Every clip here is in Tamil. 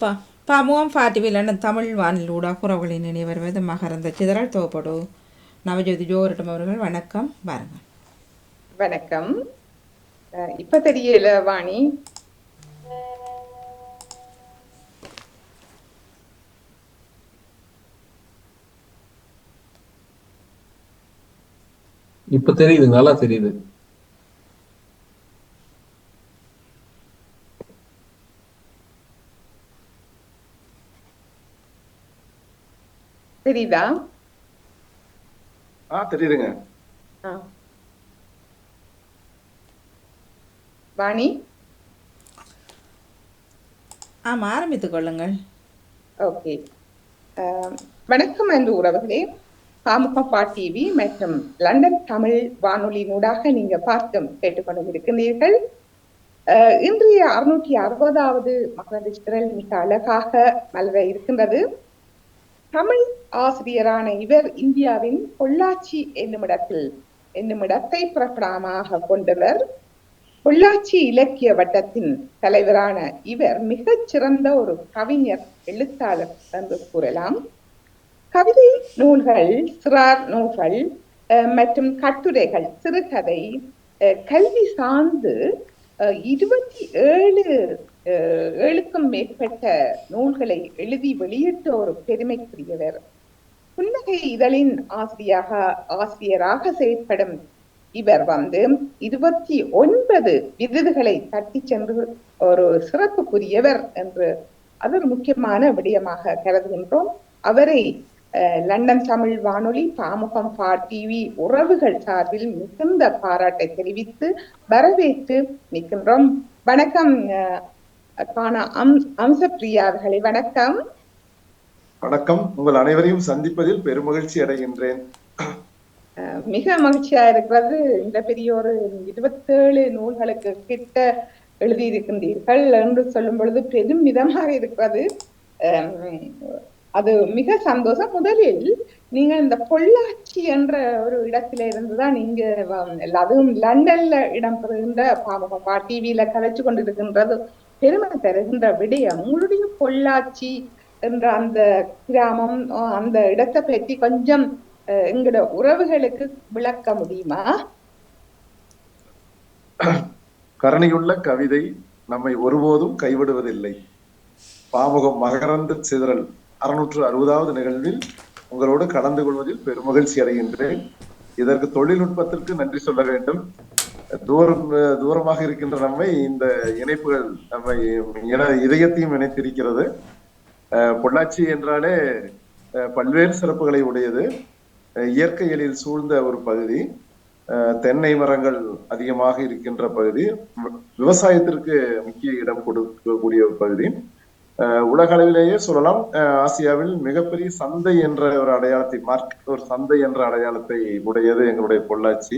பா பாமுகம் பாட்டிவிலன் தமிழ் வானிலூடா குறவுகளை நினைவருவது மகரந்த சிதறல் தோப்படு நவஜோதி ஜோரட்டம் அவர்கள் வணக்கம் பாருங்கள். வணக்கம். இப்ப தெரியல வாணி. இப்ப தெரியுது, நல்லா தெரியுது. தெரியுதா? தெரியுதுங்க. வாணி ஆரம்பித்துக் கொள்ளுங்கள். ஓகே. வணக்கம் அன்பு உறவுகளே. பாமுகப்பா டிவி மற்றும் லண்டன் தமிழ் வானொலி நூடாக நீங்க பார்த்தும் கேட்டுக்கொண்டு இருக்கின்றீர்கள். இன்றைய 660வது மகரந்த சிதறல் மிக அழகாக மலர இருக்கின்றது. தமிழ் ஆசிரியரான இவர் இந்தியாவின் பொள்ளாச்சி என்னுமிடத்தை புறப்படமாக கொண்டவர். பொள்ளாச்சி இலக்கிய வட்டத்தின் தலைவரான இவர் மிகச் சிறந்த ஒரு கவிஞர், எழுத்தாளர் என்று கூறலாம். கவிதை நூல்கள், சிறார் நூல்கள் மற்றும் கட்டுரைகள், சிறுகதை, கல்வி சார்ந்து 27க்கும் மேற்பட்ட நூல்களை எழுதி வெளியிட்ட ஒரு பெருமைக்குரியவர். புன்னகை இதழின் ஆசிரியராக செயற்படும் இவர் 29 விருதுகளை தட்டி சென்று ஒரு சிறப்புக்குரியவர் என்று அது ஒரு முக்கியமான விடயமாக கருதுகின்றோம். அவரை லண்டன் தமிழ் வானொலி, பாமுகம் டிவி உறவுகள் சார்பில் மிகுந்த பாராட்டை தெரிவித்து வரவேற்று நிற்கின்றோம். வணக்கம் அம்சப்பிரியா அவர்களே. வணக்கம். வணக்கம். உங்கள் அனைவரையும் சந்திப்பதில் பெருமகிழ்ச்சி அடைகின்றேன். மிக மகிழ்ச்சியா இருக்கிறது. இந்த பெரிய ஒரு 27 நூல்களுக்கு கிட்ட எழுதியிருக்கின்றீர்கள் என்று சொல்லும் பொழுது பெரும் விதமாக இருக்கிறது. அது மிக சந்தோஷம். முதலில் நீங்க இந்த பொள்ளாச்சி என்ற ஒரு இடத்தில இருந்துதான் நீங்க அதுவும் லண்டன்ல இடம்பெறுகின்ற பாமுகம் டிவியில கலைச்சு கொண்டிருக்கின்றது பெருமை தருகின்ற விடயம். உங்களுடைய பொள்ளாச்சி என்ற அந்த கிராமம், அந்த இடத்தை பற்றி கொஞ்சம் எங்களோட உறவுகளுக்கு விளக்க முடியுமா? கருணையுள்ள கவிதை நம்மை ஒருபோதும் கைவிடுவதில்லை. பாமுகம் மகரந்த சிதறல் 660வது நிகழ்வில் உங்களோடு கலந்து கொள்வதில் பெருமகிழ்ச்சி அடைகின்றேன். இதற்கு தொழில்நுட்பத்திற்கு நன்றி சொல்ல வேண்டும். தூரமாக இருக்கின்ற நம்மை இந்த இணைப்புகள் நம்மை இதயத்தையும் இணைத்திருக்கிறது. பொள்ளாச்சி என்றாலே பல்வேறு சிறப்புகளை உடையது. இயற்கை எழில் சூழ்ந்த ஒரு பகுதி, தென்னை மரங்கள் அதிகமாக இருக்கின்ற பகுதி, விவசாயத்திற்கு முக்கிய இடம் கொடுக்கக்கூடிய ஒரு பகுதி. உலக அளவிலேயே சொல்லலாம், ஆசியாவில் மிகப்பெரிய சந்தை என்ற ஒரு அடையாளத்தை, ஒரு சந்தை என்ற அடையாளத்தை உடையது எங்களுடைய பொள்ளாச்சி.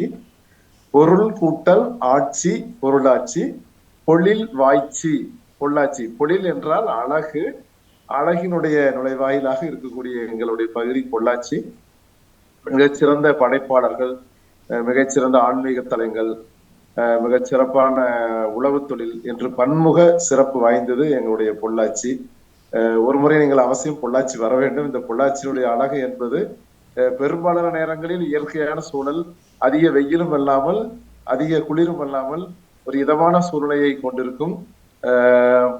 பொருள் கூட்டல் ஆட்சி, பொருளாட்சி, பொழில் வாய்ச்சி, பொள்ளாச்சி. பொழில் என்றால் அழகு, அழகினுடைய நுழைவாயிலாக இருக்கக்கூடிய எங்களுடைய பகுதி பொள்ளாச்சி. மிகச்சிறந்த படைப்பாளர்கள், மிகச்சிறந்த ஆன்மீக தலங்கள், மிகச்சிறப்பான உழவு தொழில் என்று பன்முக சிறப்பு வாய்ந்தது எங்களுடைய பொள்ளாச்சி. ஒரு முறை நீங்கள் அவசியம் பொள்ளாச்சி வர வேண்டும். இந்த பொள்ளாச்சியினுடைய அழகு என்பது பெரும்பாலான நேரங்களில் இயற்கையான சூழல், அதிக வெயிலும் இல்லாமல் அதிக குளிரும் இல்லாமல் ஒரு இதமான சூழ்நிலையை கொண்டிருக்கும்.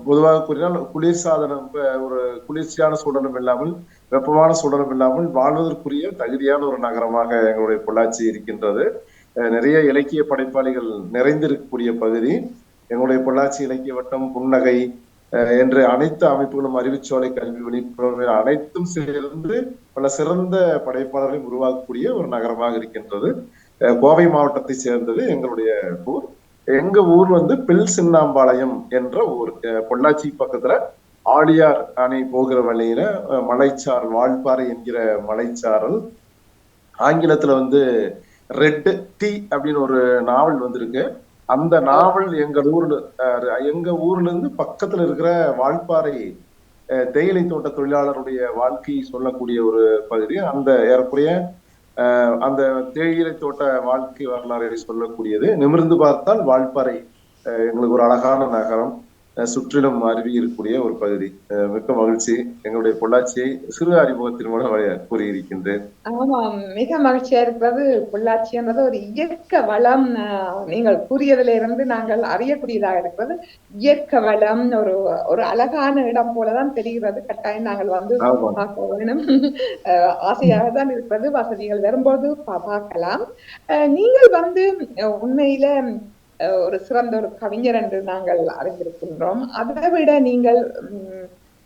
பொதுவாக கூறினால் குளிர்சாதனம், ஒரு குளிர்ச்சியான சூழலும் இல்லாமல் வெப்பமான சூழலும் இல்லாமல் வாழ்வதற்குரிய தகுதியான ஒரு நகரமாக எங்களுடைய பொள்ளாச்சி இருக்கின்றது. நிறைய இலக்கிய படைப்பாளிகள் நிறைந்திருக்கக்கூடிய பகுதி எங்களுடைய பொள்ளாச்சி இலக்கிய வட்டம், புன்னகை என்று அனைத்து அமைப்புகளும், அறிவுச்சோலை, கல்வி, விழிப்புணர்வு அனைத்தும் சேர்ந்து பல சிறந்த படைப்பாளர்களை உருவாக்கக்கூடிய ஒரு நகரமாக இருக்கின்றது. கோவை மாவட்டத்தை சேர்ந்தது எங்களுடைய ஊர். எங்க ஊர் பில் சின்னாம்பாளையம் என்ற ஊர். பொள்ளாச்சி பக்கத்துல ஆழியார் அணை போகிற வழியில மலைச்சாரல், வால்பாறை என்கிற மலைச்சாரல். ஆங்கிலத்துல ரெட் டீ அப்படின்னு ஒரு நாவல் வந்திருக்கு. அந்த நாவல் எங்க ஊர்ல இருந்து பக்கத்துல இருக்கிற வால்பாறை தேயிலை தோட்ட தொழிலாளருடைய வாழ்க்கையை சொல்லக்கூடிய ஒரு பகுதி. அந்த ஏறக்குறைய அந்த தேயிலை தோட்ட வாழ்க்கை வரலாறை சொல்லக்கூடியது. நிமிர்ந்து பார்த்தால் வால்பாறை எங்களுக்கு ஒரு அழகான நகரம். சுற்றிலும் அருவி இருக்கக்கூடிய ஒரு பகுதி. மிக்க மகிழ்ச்சி. எங்களுடைய பொள்ளாச்சியை சிறு அறிமுகத்தின் மூலம் கூறியிருக்கின்றேன். ஆமாம், மிக மகிழ்ச்சியா இருக்கிறது. பொள்ளாச்சி என்பது ஒரு இயற்கை வளம். நீங்கள் கூறியதுல இருந்து நாங்கள் அறியக்கூடியதாக இருக்கிறது. இயற்கை வளம் ஒரு ஒரு அழகான இடம் போலதான் தெரிகிறது. கட்டாயம் நாங்கள் வந்து பார்க்க வேணும். ஆசையாக தான் இருக்கிறது. வசதிகள் வரும்போது பார்க்கலாம். நீங்கள் வந்து உண்மையில ஒரு சிறந்த ஒரு கவிஞர் என்று நாங்கள் அறிந்திருக்கின்றோம். அதை விட நீங்கள்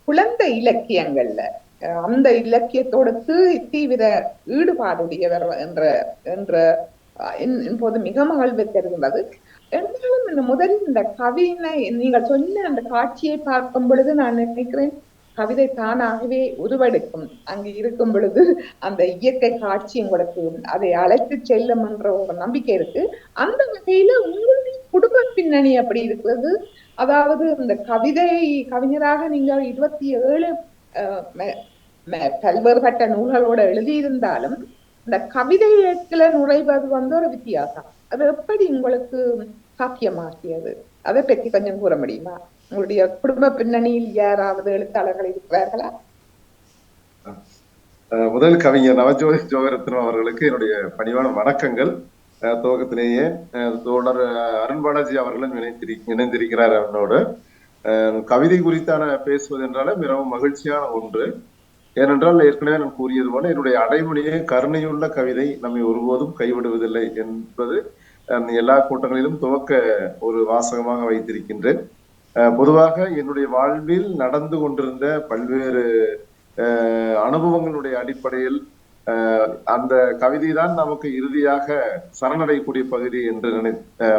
குழந்தை இலக்கியங்கள்ல அந்த இலக்கியத்தோடு தீவிர ஈடுபாடுடையவர் என்ற என்பது மிக மகிழ்வு தருகின்றது. என்றாலும் முதலில் இந்த கவினை நீங்கள் சொன்ன அந்த காட்சியை பார்க்கும் பொழுது நான் நினைக்கிறேன் கவிதை தானாகவே உருவெடுக்கும். அங்கு இருக்கும் பொழுது அந்த இயற்கை காட்சி உங்களுக்கு அதை அழைத்து செல்லும் என்ற ஒரு நம்பிக்கை இருக்கு. அந்த வகையில உங்களுடைய குடும்ப பின்னணி அப்படி இருக்கிறது. அதாவது இந்த கவிஞராக நீங்கள் 27 பல்வேறுபட்ட நூல்களோட எழுதியிருந்தாலும் இந்த கவிதையில நுழைவது வந்து ஒரு வித்தியாசம். அது எப்படி உங்களுக்கு சாத்தியமாக்கியது? அதை பற்றி கொஞ்சம் கூற முடியுமா? உங்களுடைய குடும்ப பின்னணியில் யாராவது எழுத்தாளர்கள் இருக்கிறார்களா? முதல் கவிஞர் நவஜோதி ஜோகரத்னம் அவர்களுக்கு என்னுடைய பணிவான வணக்கங்கள். துவக்கத்திலேயே தோழர் அருண் பாலாஜி அவர்களும் இணைந்திருக்கிறார் அவனோடு. கவிதை குறித்தான பேசுவது என்றாலே மிகவும் மகிழ்ச்சியான ஒன்று. ஏனென்றால் ஏற்கனவே நான் கூறியது போல என்னுடைய அடைமொழியே கருணையுள்ள கவிதை நம்மை ஒருபோதும் கைவிடுவதில்லை என்பது எல்லா கூட்டங்களிலும் துவக்க ஒரு வாசகமாக வைத்திருக்கின்றேன். பொதுவாக என்னுடைய வாழ்வில் நடந்து கொண்டிருந்த பல்வேறு அனுபவங்களுடைய அடிப்படையில் அந்த கவிதை தான் நமக்கு இறுதியாக சரணடையக்கூடிய பகுதி என்று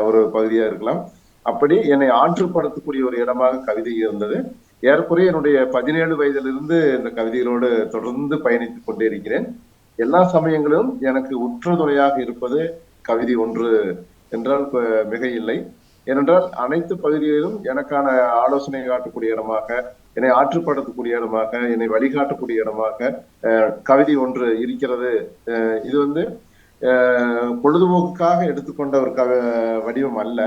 ஒரு பகுதியா இருக்கலாம். அப்படி என்னை ஆற்றுப்படுத்தக்கூடிய ஒரு இடமாக கவிதை இருந்தது. ஏறக்குறைய என்னுடைய 17 வயதிலிருந்து இந்த கவிதைகளோடு தொடர்ந்து பயணித்துக் கொண்டே இருக்கிறேன். எல்லா சமயங்களிலும் எனக்கு உற்ற துணையாக இருப்பது கவிதை ஒன்று என்றால் மிக இல்லை. ஏனென்றால் அனைத்து பகுதிகளிலும் எனக்கான ஆலோசனை காட்டக்கூடிய இடமாக, என்னை ஆற்றுப்படுத்தக்கூடிய இடமாக, என்னை வழிகாட்டக்கூடிய இடமாக கவிதை ஒன்று இருக்கிறது. இது வந்து பொழுதுபோக்குக்காக எடுத்துக்கொண்ட ஒரு வடிவம் அல்ல.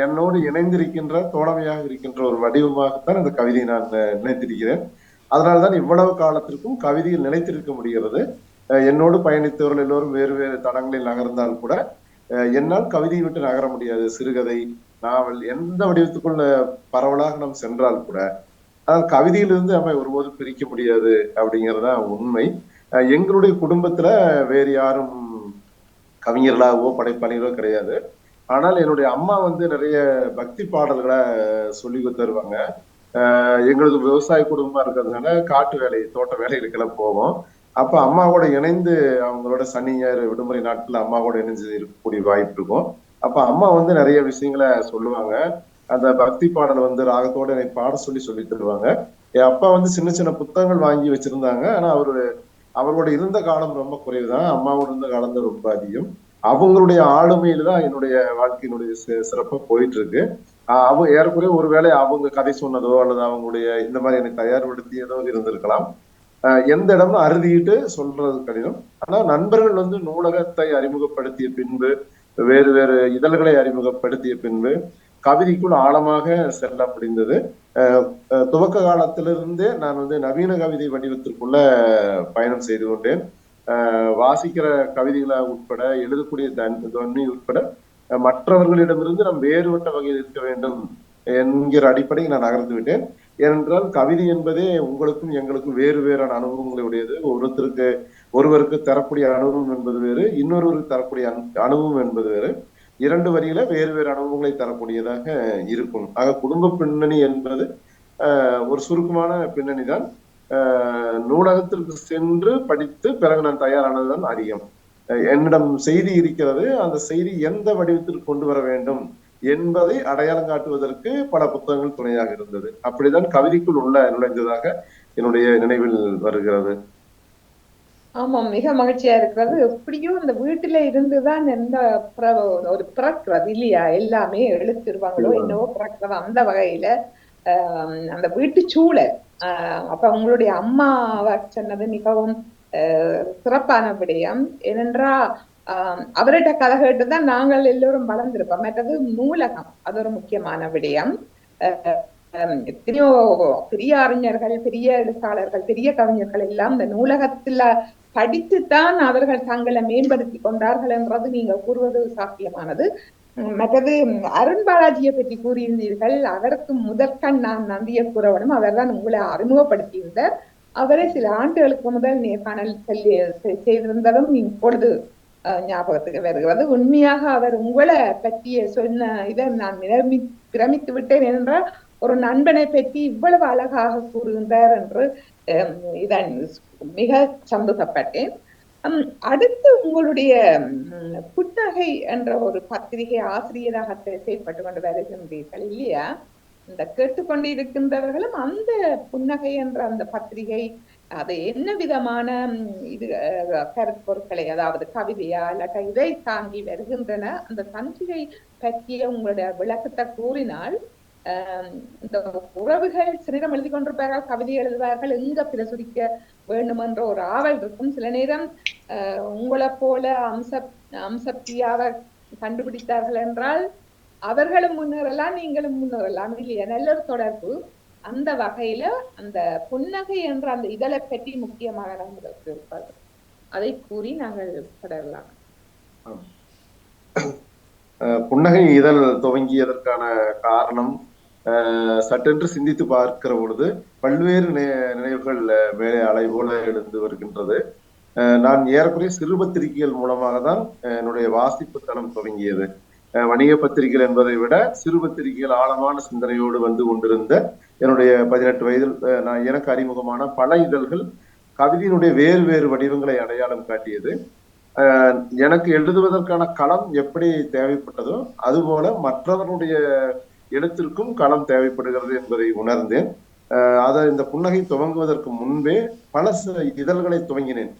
என்னோடு இணைந்திருக்கின்ற தோழமையாக இருக்கின்ற ஒரு வடிவமாகத்தான் இந்த கவிதையை நான் நினைத்திருக்கிறேன். அதனால்தான் இவ்வளவு காலத்திற்கும் கவிதையில் நிலைத்திருக்க முடிகிறது. என்னோடு பயணித்தவர்கள் எல்லோரும் வேறு வேறு தடங்களில் நகர்ந்தால் கூட என்னால் கவிதையை விட்டு நகர முடியாது. சிறுகதை, நாவல், எந்த வடிவத்துக்குள்ள பரவலாக நாம் சென்றால் கூட ஆனால் கவிதையிலிருந்து நம்ம ஒருபோதும் பிரிக்க முடியாது அப்படிங்கிறதுதான் உண்மை. எங்களுடைய குடும்பத்துல வேறு யாரும் கவிஞர்களாகவோ படைப்பாளிகளோ கிடையாது. ஆனால் என்னுடைய அம்மா வந்து நிறைய பக்தி பாடல்களை சொல்லி தருவாங்க. எங்களுக்கு விவசாய குடும்பமா இருக்கிறதுனால காட்டு வேலை, தோட்ட வேலைகளுக்கெல்லாம் போவோம். அப்ப அம்மாவோட இணைந்து அவங்களோட சனி ஞாயிறு விடுமுறை நாட்கள்ல அம்மாவோட இணைஞ்சு இருக்கக்கூடிய வாய்ப்பு இருக்கும். அப்ப அம்மா வந்து நிறைய விஷயங்களை சொல்லுவாங்க. அந்த பக்தி பாடல் வந்து ராகத்தோட என்னை பாட சொல்லி தருவாங்க. என் அப்பா வந்து சின்ன சின்ன புத்தகங்கள் வாங்கி வச்சிருந்தாங்க. ஆனா அவரோட இருந்த காலம் ரொம்ப குறைவுதான். அம்மாவோட இருந்த காலம் தான் ரொம்ப அதிகம். அவங்களுடைய ஆளுமையில தான் என்னுடைய வாழ்க்கையினுடைய சிறப்பா போயிட்டு இருக்கு. அவங்க ஏறக்குறைய ஒருவேளை அவங்க கதை சொன்னதோ அல்லது அவங்களுடைய இந்த மாதிரி என்னை தயார்படுத்தியதோ இருந்திருக்கலாம். எந்த இடமும் அறுதிட்டு சொல்றது கடினம். ஆனா நண்பர்கள் வந்து நூலகத்தை அறிமுகப்படுத்திய பின்பு, வேறு வேறு இதழ்களை அறிமுகப்படுத்திய பின்பு கவிதைக்குள் ஆழமாக செல்ல முடிந்தது. துவக்க காலத்திலிருந்தே நான் வந்து நவீன கவிதை வடிவத்திற்குள்ள பயணம் செய்து கொண்டேன். வாசிக்கிற கவிதைகளை உட்பட, எழுதக்கூடிய தொன்மை உட்பட மற்றவர்களிடமிருந்து நாம் வேறுபட்ட வகையில் இருக்க வேண்டும் என்கிற அடிப்படையில் நான் நகர்ந்து விட்டேன். ஏனென்றால் கவிதை என்பதே உங்களுக்கும் எங்களுக்கும் வேறு வேறான அனுபவங்களுடையது. ஒருவருக்கு தரக்கூடிய அனுபவம் என்பது வேறு, இன்னொருவருக்கு தரக்கூடிய அனுபவம் என்பது வேறு. 2 வரியில வேறு வேறு அனுபவங்களை தரக்கூடியதாக இருக்கும். ஆக குடும்ப பின்னணி என்பது ஒரு சுருக்கமான பின்னணி தான். நூலகத்திற்கு சென்று படித்து பிறகு நான் தயாரானதுதான் அதிகம். என்னிடம் செய்தி இருக்கிறது, அந்த செய்தி எந்த வடிவத்தில் கொண்டு வர வேண்டும் என்பதை அடையாளம் காட்டுவதற்கு பல புத்தகங்கள் துணையாக இருந்தது. அப்படிதான் கவிதைக்குள் நுழைந்ததாக என்னுடைய நினைவில் வருகிறது. ஆமாம், மிக மகிழ்ச்சியா இருக்கிறது. எப்படியும் அந்த வீட்டுல இருந்துதான் எந்த ஒரு பிறக்கிறது இல்லையா, எல்லாமே எழுத்திருவாங்களோ என்னவோ பிறக்கிறது. அந்த வகையில அந்த வீட்டு சூழல், அப்ப உங்களுடைய அம்மாவை சொன்னது மிகவும் சிறப்பான விடயம். ஏனென்றா அவர்கிட்ட கதை கேட்டுதான் நாங்கள் எல்லோரும் வளர்ந்திருப்போம். மற்றது நூலகம், அது ஒரு முக்கியமான விடயம். எத்தனையோ பெரிய அறிஞர்கள், பெரிய எழுத்தாளர்கள், பெரிய கவிஞர்கள் எல்லாம் இந்த நூலகத்துல படித்துத்தான் அவர்கள் தங்களை மேம்படுத்தி கொண்டார்கள் என்றது நீங்க கூறுவது சாத்தியமானது. மற்றது அருண் பாலாஜியை பற்றி கூறியிருந்தீர்கள். அவருக்கு முதற்கண் நான் நன்றியை கூற வேண்டும். அவர்தான் உங்களை அறிமுகப்படுத்தியிருந்தார். அவரை சில ஆண்டுகளுக்கு முதல் நேர்காணல் செய்திருந்ததும் இப்பொழுது ஞாபகத்துக்கு வருகிறது. உண்மையாக அவர் உங்களை பற்றிய சொன்ன இதை நான் பிரமித்து விட்டேன் என்றால், ஒரு நண்பனை பற்றி இவ்வளவு அழகாக கூறுகின்றார் என்று இதன் மிக சந்தோஷப்பட்டேன். அடுத்து உங்களுடைய புன்னகை என்ற ஒரு பத்திரிகை ஆசிரியராக செயல்பட்டு கொண்டு வருகின்றீர்கள் இல்லையா? இந்த கேட்டுக்கொண்டு இருக்கின்றவர்களும் அந்த புன்னகை என்ற அந்த பத்திரிகை அது என்ன விதமான இது கருப்பொருட்களை, அதாவது கவிதையா இல்லாட்ட இதை தாங்கி வருகின்றன, அந்த சஞ்சிகை பற்றிய உங்களுடைய விளக்கத்தை கூறினால், இந்த உறவுகள் சிலரிடம் எழுதி கொண்டிருப்பார்கள், கவிதை எழுதுவார்கள், எங்க பிரசுரிக்க வேண்டும் என்ற ஒரு ஆவல் இருக்கும். சில நேரம் உங்களை போல அம்சப்பியாவை கண்டுபிடித்தார்கள் என்றால் அவர்களும் முன்னேறலாம், நீங்களும் முன்னேறலாம் இல்லையா? நல்ல ஒரு தொடர்பு. அந்த வகையில அந்த புன்னகை என்ற அந்த இதழை பற்றி முக்கியமாக நம்மளுக்கு இருப்பார். அதை கூறி நாங்கள் தொடரலாம். புன்னகை இதழ் துவங்கியதற்கான காரணம் சட்டென்று சிந்தித்து பார்க்கிற பொழுது பல்வேறு நினைவுகள் மேலே அலை போல எழுந்து வருகின்றது. நான் ஏறக்குறைய சிறு பத்திரிகைகள் மூலமாக தான் என்னுடைய வாசிப்பு தளம் துவங்கியது. வணிக பத்திரிகைகள் என்பதை விட சிறு பத்திரிகைகள் ஆழமான சிந்தனையோடு வந்து கொண்டிருந்த என்னுடைய 18 வயதில் நான் எனக்கு அறிமுகமான பல இதழ்கள் கவிதையினுடைய வேறு வேறு வடிவங்களை அடையாளம் காட்டியது. எனக்கு எழுதுவதற்கான களம் எப்படி தேவைப்பட்டதோ அதுபோல மற்றவர்களுடைய எழுத்திற்கும் களம் தேவைப்படுகிறது என்பதை உணர்ந்தேன். அதை இந்த புன்னகை துவங்குவதற்கு முன்பே பல இதழ்களை துவங்கினேன்.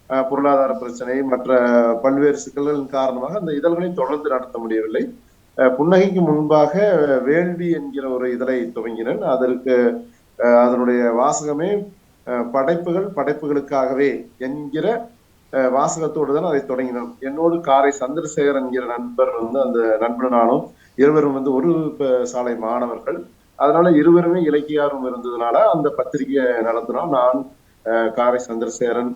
பொருளாதார பிரச்சனை மற்ற பல்வேறு சிக்கல்களின் காரணமாக அந்த இதழ்களை தொடர்ந்து நடத்த முடியவில்லை. புன்னகைக்கு முன்பாக வேள்வி என்கிற ஒரு இதழை துவங்கினேன். அதற்கு அதனுடைய வாசகமே படைப்புகளுக்காகவே என்கிற வாசகத்தோடு தான் அதை தொடங்கினோம். என்னோடு காரை சந்திரசேகர் என்கிற நண்பர் வந்து அந்த நண்பனாலும் இருவரும் வந்து ஒரு சாலை மாணவர்கள். அதனால இருவருமே இலக்கிய ஆர்வம் இருந்ததுனால அந்த பத்திரிகையை நடத்தினோம். நான், காரை சந்திரசேகரன்,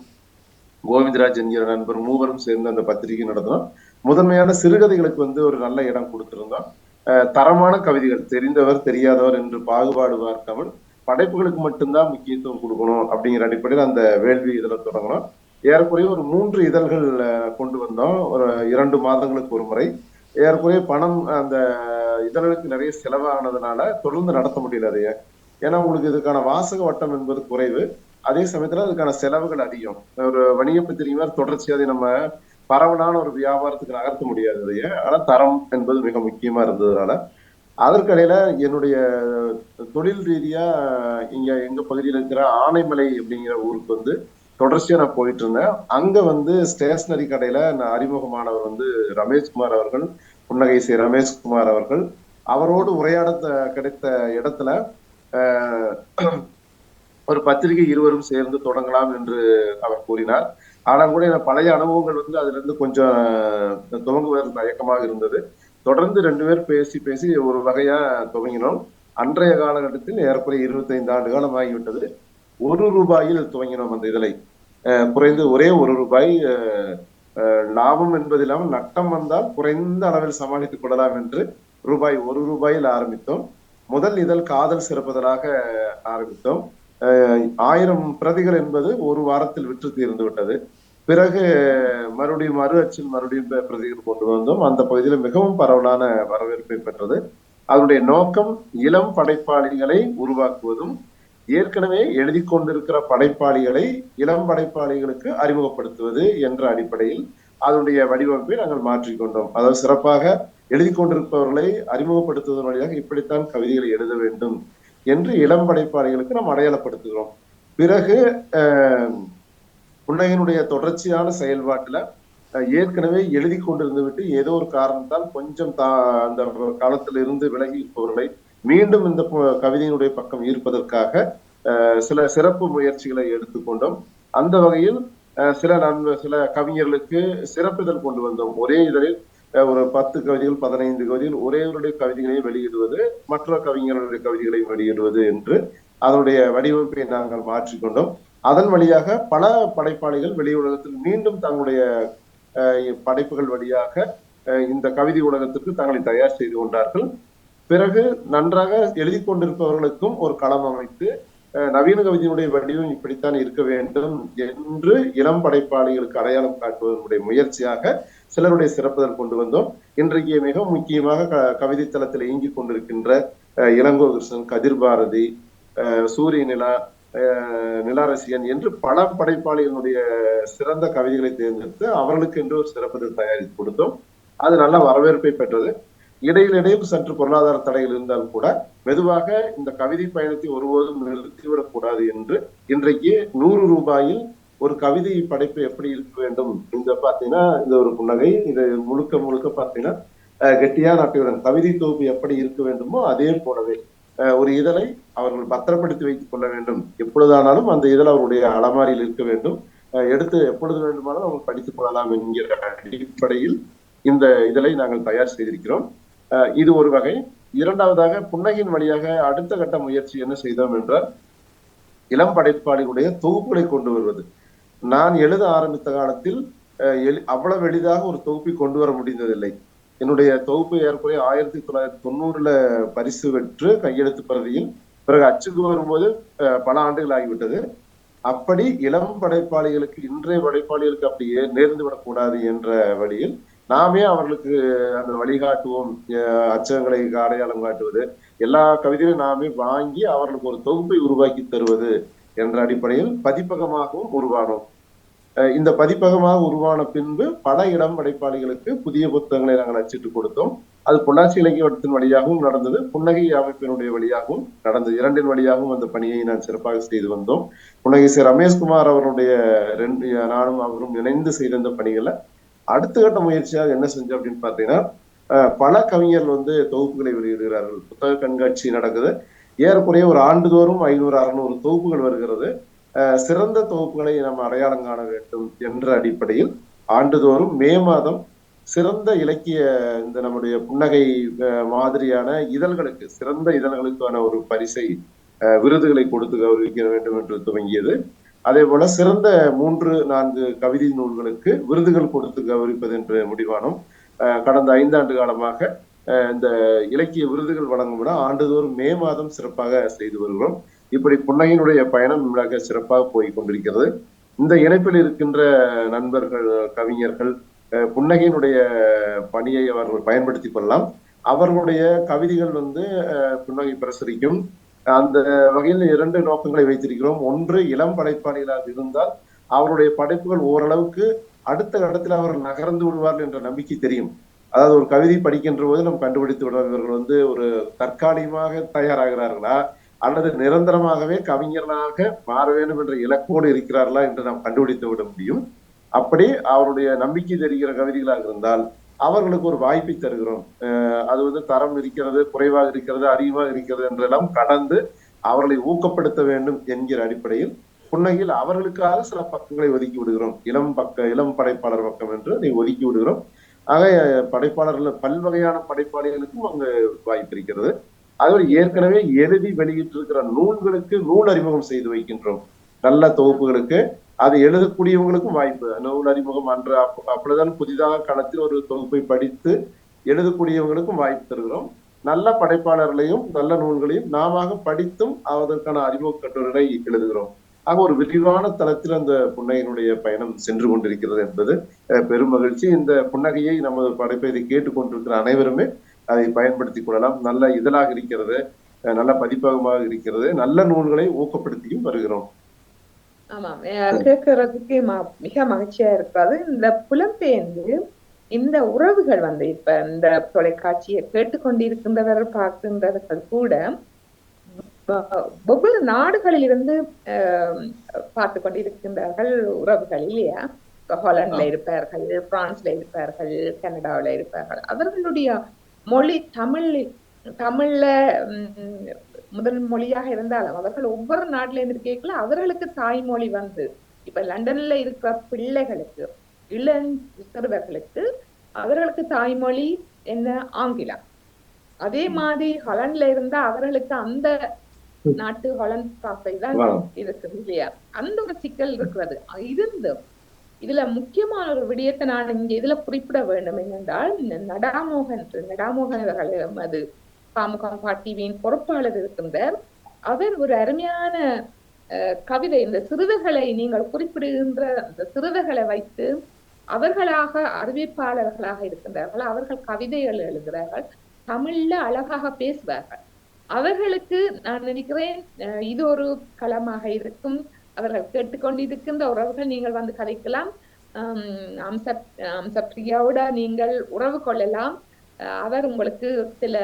கோவிந்தராஜ் என்கிற நண்பர் மூவரும் சேர்ந்து அந்த பத்திரிகை நடத்தினோம். முதன்மையான சிறுகதைகளுக்கு வந்து ஒரு நல்ல இடம் கொடுத்திருந்தோம். தரமான கவிதைகள், தெரிந்தவர் தெரியாதவர் என்று பாகுபாடு பார்க்காமல் படைப்புகளுக்கு மட்டும்தான் முக்கியத்துவம் கொடுக்கணும் அப்படிங்கிற அடிப்படையில் அந்த வேள்வி இதழை தொடங்கணும். ஏறக்குறைய ஒரு 3 இதழ்கள் கொண்டு வந்தோம். ஒரு 2 மாதங்களுக்கு ஒரு முறை. ஏறக்குறைய பணம் அந்த இதழ்களுக்கு நிறைய செலவானதுனால தொடர்ந்து நடத்த முடியல அதைய. ஏன்னா உங்களுக்கு இதுக்கான வாசக வட்டம் என்பது குறைவு, அதே சமயத்துல அதுக்கான செலவுகள் அதிகம். ஒரு வணிக பத்திரிகை தொடர்ச்சியாக அதை நம்ம பரவலான ஒரு வியாபாரத்துக்கு நகர்த்த முடியாது அதைய. ஆனா தரம் என்பது மிக முக்கியமா இருந்ததுனால அதற்கிடையில என்னுடைய தொழில் ரீதியா இங்க எங்க பகுதியில் இருக்கிற ஆனைமலை அப்படிங்கிற ஊருக்கு வந்து தொடர்ச்சியா நான் போயிட்டு இருந்தேன். அங்க வந்து ஸ்டேஷனரி கடையில நான் அறிமுகமானவர் வந்து ரமேஷ்குமார் அவர்கள், புன்னகை சி ரமேஷ்குமார் அவர்கள். அவரோடு உரையாட கிடைத்த இடத்துல ஒரு பத்திரிகை இருவரும் சேர்ந்து தொடங்கலாம் என்று அவர் கூறினார். ஆனா கூட எனக்கு பழைய அனுபவங்கள் வந்து அதுல இருந்து கொஞ்சம் துவங்குவதற்கு தயக்கமாக இருந்தது. தொடர்ந்து 2 பேர் பேசி ஒரு வகையா துவங்கினோம். அன்றைய காலகட்டத்தில் ஏறக்குறைய 25 ஆண்டு காலம் ஆகிவிட்டது. ₹1 துவங்கினோம் அந்த இதழை. குறைந்து ஒரே ₹1 லாபம் என்பதில்லாமல் நட்டம் வந்தால் குறைந்த அளவில் சமாளித்துக் கொள்ளலாம் என்று ₹1 ஆரம்பித்தோம். முதல் இதழ் காதல் சிறப்பதலாக ஆரம்பித்தோம். 1000 பிரதிகள் என்பது ஒரு வாரத்தில் விற்று தீர்ந்து விட்டது. பிறகு மறுபடியும் மறு அச்சில் மறுபடியும் பிரதிகள் கொண்டு வந்தோம். அந்த பகுதியில் மிகவும் பரவலான வரவேற்பை பெற்றது. அதனுடைய நோக்கம் இளம் படைப்பாளிகளை உருவாக்குவதும் ஏற்கனவே எழுதி கொண்டிருக்கிற படைப்பாளிகளை இளம் படைப்பாளிகளுக்கு அறிமுகப்படுத்துவது என்ற அடிப்படையில் அதனுடைய வடிவமைப்பை நாங்கள் மாற்றிக்கொண்டோம். அதாவது சிறப்பாக எழுதி கொண்டிருப்பவர்களை அறிமுகப்படுத்துவதன் வழியாக இப்படித்தான் கவிதைகளை எழுத வேண்டும் என்று இளம் படைப்பாளிகளுக்கு நாம் அடையாளப்படுத்துகிறோம். பிறகு புன்னகையினுடைய தொடர்ச்சியான செயல்பாட்டுல ஏற்கனவே எழுதி கொண்டிருந்து விட்டு ஏதோ ஒரு காரணத்தால் கொஞ்சம் அந்த காலத்தில் இருந்து விலகி இருப்பவர்களை மீண்டும் இந்த கவிதையினுடைய பக்கம் ஈர்ப்பதற்காக சில சிறப்பு முயற்சிகளை எடுத்துக்கொண்டோம். அந்த வகையில் சில கவிஞர்களுக்கு சிறப்பிதழ் கொண்டு வந்தோம். ஒரே இதழில் ஒரு 10 கவிதைகள் 15 கவிதைகள் ஒரேவருடைய கவிதைகளை வெளியிடுவது, மற்ற கவிஞர்களுடைய கவிதைகளை வெளியிடுவது என்று அதனுடைய வடிவமைப்பை நாங்கள் மாற்றிக்கொண்டோம். அதன் வழியாக பல படைப்பாளிகள் வெளி உலகத்தில் மீண்டும் தங்களுடைய படைப்புகள் வழியாக இந்த கவிதை உலகத்திற்கு தங்களை தயார் செய்து கொண்டார்கள். பிறகு நன்றாக எழுதி கொண்டிருப்பவர்களுக்கும் ஒரு களம் அமைத்து நவீன கவிதையினுடைய வடிவம் இப்படித்தான் இருக்க வேண்டும் என்று இளம் படைப்பாளிகளுக்கு அடையாளம் காட்டுவதனுடைய முயற்சியாக சிலருடைய சிறப்புதல் கொண்டு வந்தோம். இன்றைக்கு மிக முக்கியமாக கவிதை தளத்தில் இயங்கிக் கொண்டிருக்கின்ற இளங்கோ கிருஷ்ணன், கதிர் பாரதி, சூரிய நிலா, நிலாரசியன் என்று பல படைப்பாளிகளுடைய சிறந்த கவிதைகளை தேர்ந்தெடுத்து அவர்களுக்கு என்று ஒரு சிறப்புதல் தயாரித்து கொடுத்தோம். அது நல்ல வரவேற்பை பெற்றது. இடையில் சற்று பொருளாதார தடைகள் இருந்தால் கூட மெதுவாக இந்த கவிதை பயணத்தை ஒருபோதும் நிறுத்திவிடக் கூடாது என்று இன்றைக்கு 100 ரூபாயில் ஒரு கவிதை படைப்பு எப்படி இருக்க வேண்டும் இந்த பாத்தீங்கன்னா இந்த ஒரு புன்னகை, இது முழுக்க பாத்தீங்கன்னா கெட்டியா நாட்டுடன் கவிதை தொகுப்பு எப்படி இருக்க வேண்டுமோ அதே போலவே ஒரு இதழை அவர்கள் பத்திரப்படுத்தி வைத்துக் கொள்ள வேண்டும். எப்பொழுதானாலும் அந்த இதழ் அவருடைய அலமாரியில் இருக்க வேண்டும். எடுத்து எப்பொழுது வேண்டுமானாலும் அவங்க படித்துக் கொள்ளலாம் என்கிற அடிப்படையில் இந்த இதழை நாங்கள் தயார் செய்திருக்கிறோம். இது ஒரு வகை. இரண்டாவதாக புன்னகையின் வழியாக அடுத்த கட்ட முயற்சி என்ன செய்தோம் என்றால் இளம் படைப்பாளிகளுடைய தொகுப்புகளை கொண்டு வருவது. நான் எழுத ஆரம்பித்த காலத்தில் அவ்வளவு எளிதாக ஒரு தொகுப்பை கொண்டு வர முடிந்ததில்லை. என்னுடைய தொகுப்பு ஏறக்குறைய 1990 பரிசு பெற்று கையெழுத்து பிரதியில், பிறகு அச்சுக்கு வரும்போது பல ஆண்டுகள் ஆகிவிட்டது. அப்படி இளம் படைப்பாளிகளுக்கு இன்றைய படைப்பாளிகளுக்கு அப்படி நேர்ந்து விடக்கூடாது என்ற வழியில் நாமே அவர்களுக்கு அந்த வழிகாட்டுவோம். அச்சகங்களை அடையாளம் காட்டுவது, எல்லா கவிதைகளையும் நாமே வாங்கி அவர்களுக்கு ஒரு தொகுப்பை உருவாக்கி தருவது என்ற அடிப்படையில் பதிப்பகமாகவும் உருவானோம். இந்த பதிப்பகமாக உருவான பின்பு பல இளம் படைப்பாளிகளுக்கு புதிய புத்தகங்களை நாங்கள் அச்சிட்டு கொடுத்தோம். அது பொள்ளாச்சி இலக்கிய வட்டத்தின் வழியாகவும் நடந்தது, புன்னகை அமைப்பினுடைய வழியாகவும் நடந்தது. இரண்டின் வழியாகவும் அந்த பணியை நான் சிறப்பாக செய்து வந்தோம். புன்னகை சி ரமேஷ்குமார் அவருடைய நானும் அவரும் இணைந்து செய்த இந்த பணிகளை அடுத்த கட்ட முயற்சியாக என்ன செஞ்சோம் அப்படின்னு பாத்தீங்கன்னா பல கவிஞர்கள் தொகுப்புகளை வெளியிடுகிறார்கள். புத்தக கண்காட்சி நடக்குது. ஏறக்குறைய ஒரு ஆண்டுதோறும் 500-600 தொகுப்புகள் வருகிறது. சிறந்த தொகுப்புகளை நம்ம அடையாளம் காண வேண்டும் என்ற அடிப்படையில் ஆண்டுதோறும் மே மாதம் சிறந்த இலக்கிய இந்த நம்முடைய புன்னகை மாதிரியான இதழ்களுக்கு, சிறந்த இதழ்களுக்கான ஒரு பரிசை விருதுகளை கொடுத்து கௌரவிக்க வேண்டும் என்று துவங்கியது. அதே போல சிறந்த 3-4 கவிதை நூல்களுக்கு விருதுகள் கொடுத்து கௌரவிப்பது என்று முடிவானோம். கடந்த 5 ஆண்டு காலமாக இந்த இலக்கிய விருதுகள் வழங்கும் விட ஆண்டுதோறும் மே மாதம் சிறப்பாக செய்து வருகிறோம். இப்படி புன்னகையினுடைய பயணம் மிக சிறப்பாக போய் கொண்டிருக்கிறது. இந்த இணைப்பில் இருக்கின்ற நண்பர்கள், கவிஞர்கள் புன்னகையினுடைய பணியை அவர்கள் பயன்படுத்திக் கொள்ளலாம். அவர்களுடைய கவிதைகள் புன்னகை பிரசுரிக்கும். அந்த வகையில் 2 நோக்கங்களை வைத்திருக்கிறோம். ஒன்று, இளம் படைப்பாளிகளாக இருந்தால் அவருடைய படைப்புகள் ஓரளவுக்கு அடுத்த இடத்துல அவர்கள் நகர்ந்து விடுவார்கள் என்ற நம்பிக்கை தெரியும். அதாவது ஒரு கவிதை படிக்கின்ற போது நம்ம கண்டுபிடித்து விடுவோம் இவர்கள் ஒரு தற்காலிகமாக தயாராகிறார்களா அல்லது நிரந்தரமாகவே கவிஞர்களாக மாற வேண்டும் என்ற இலக்கோடு இருக்கிறார்களா என்று நாம் கண்டுபிடித்து விட முடியும். அப்படி அவருடைய நம்பிக்கை தெரிகிற கவிதைகளாக இருந்தால் அவர்களுக்கு ஒரு வாய்ப்பை தருகிறோம். அது தரம் இருக்கிறது, குறைவாக இருக்கிறது, அதிகமாக இருக்கிறது என்றெல்லாம் கடந்து அவர்களை ஊக்கப்படுத்த வேண்டும் என்கிற அடிப்படையில் புன்னகையில் அவர்களுக்காக சில பக்கங்களை ஒதுக்கி விடுகிறோம். இளம் படைப்பாளர் பக்கம் என்று அதை ஒதுக்கி விடுகிறோம். ஆக படைப்பாளர்கள் பல்வகையான படைப்பாளிகளுக்கும் அங்கு வாய்ப்பு இருக்கிறது. அதுவரை ஏற்கனவே எழுதி வெளியிட்டு இருக்கிற நூல்களுக்கு நூல் அறிமுகம் செய்து வைக்கின்றோம். நல்ல தொகுப்புகளுக்கு அது எழுதக்கூடியவங்களுக்கும் வாய்ப்பு. நூல் அறிமுகம் அன்று அப்பொழுதுதான் புதிதாக களத்தில் ஒரு தொகுப்பை படித்து எழுதக்கூடியவங்களுக்கும் வாய்ப்பு தருகிறோம். நல்ல படைப்பாளர்களையும் நல்ல நூல்களையும் நாம படித்தும் அதற்கான அறிமுக கட்டுரைகளை எழுதுகிறோம். ஆக ஒரு விரிவான தளத்தில் அந்த புன்னகையினுடைய பயணம் சென்று கொண்டிருக்கிறது என்பது பெரும் மகிழ்ச்சி. இந்த புன்னகையை நமது படைப்பை கேட்டுக்கொண்டிருக்கிற அனைவருமே அதை பயன்படுத்திக் கொள்ளலாம். நல்ல இதழாக இருக்கிறது, நல்ல பதிப்பகமாக இருக்கிறது, நல்ல நூல்களை ஊக்கப்படுத்தியும் வருகிறோம். ஆமாம், கேட்கறதுக்கு மிக மகிழ்ச்சியா இருக்கிறது. இந்த புலம்பெயர்ந்து இந்த உறவுகள் இப்ப இந்த தொலைக்காட்சியை கேட்டுக்கொண்டிருக்கின்றவர் பார்க்கின்றவர்கள் கூட ஒவ்வொரு நாடுகளில் இருந்து பார்த்து கொண்டிருக்கின்றார்கள் உறவுகள் இல்லையா? ஹாலண்ட்ல இருப்பார்கள், பிரான்ஸ்ல இருப்பார்கள், கனடாவில இருப்பார்கள். அவர்களுடைய மொழி தமிழ்ல முதல் மொழியாக இருந்தாலும் அவர்கள் ஒவ்வொரு நாட்டில இருந்து கேட்கல அவர்களுக்கு தாய்மொழி இப்ப லண்டன்ல இருக்கிற பிள்ளைகளுக்கு, இளம் சிறுவர்களுக்கு அவர்களுக்கு தாய்மொழி என்ன? ஆங்கிலம். அதே மாதிரி ஹாலண்ட்ல இருந்தா அவர்களுக்கு அந்த நாட்டு ஹாலண்ட் பாஷை தான் இருக்குது இல்லையா? அந்த ஒரு சிக்கல் இருக்கிறது. இருந்தும் இதுல முக்கியமான ஒரு விடயத்தை நான் இங்க இதுல குறிப்பிட வேண்டும் என்னென்றால், நடாமோகன் அவர்கள் அது பாமுகம் டிவியின் பொறுப்பாளர் இருக்கின்றார். அவர் ஒரு அருமையான கவிதை, இந்த சிறுவர்களை நீங்கள் குறிப்பிடுகின்ற அந்த சிறுவர்களை வைத்து அவர்களாக அறிவிப்பாளர்களாக இருக்கின்றார்கள். அவர்கள் கவிதைகள் எழுதுகிறார்கள், தமிழ்ல அழகாக பேசுவார்கள். அவர்களுக்கு நான் நினைக்கிறேன் இது ஒரு களமாக இருக்கும். அவர்கள் கேட்டுக்கொண்டிருக்கின்ற உறவுகள் நீங்கள் வந்து கதைக்கலாம். அம்சப்பிரியாவோட நீங்கள் உறவு கொள்ளலாம். அவர் உங்களுக்கு சில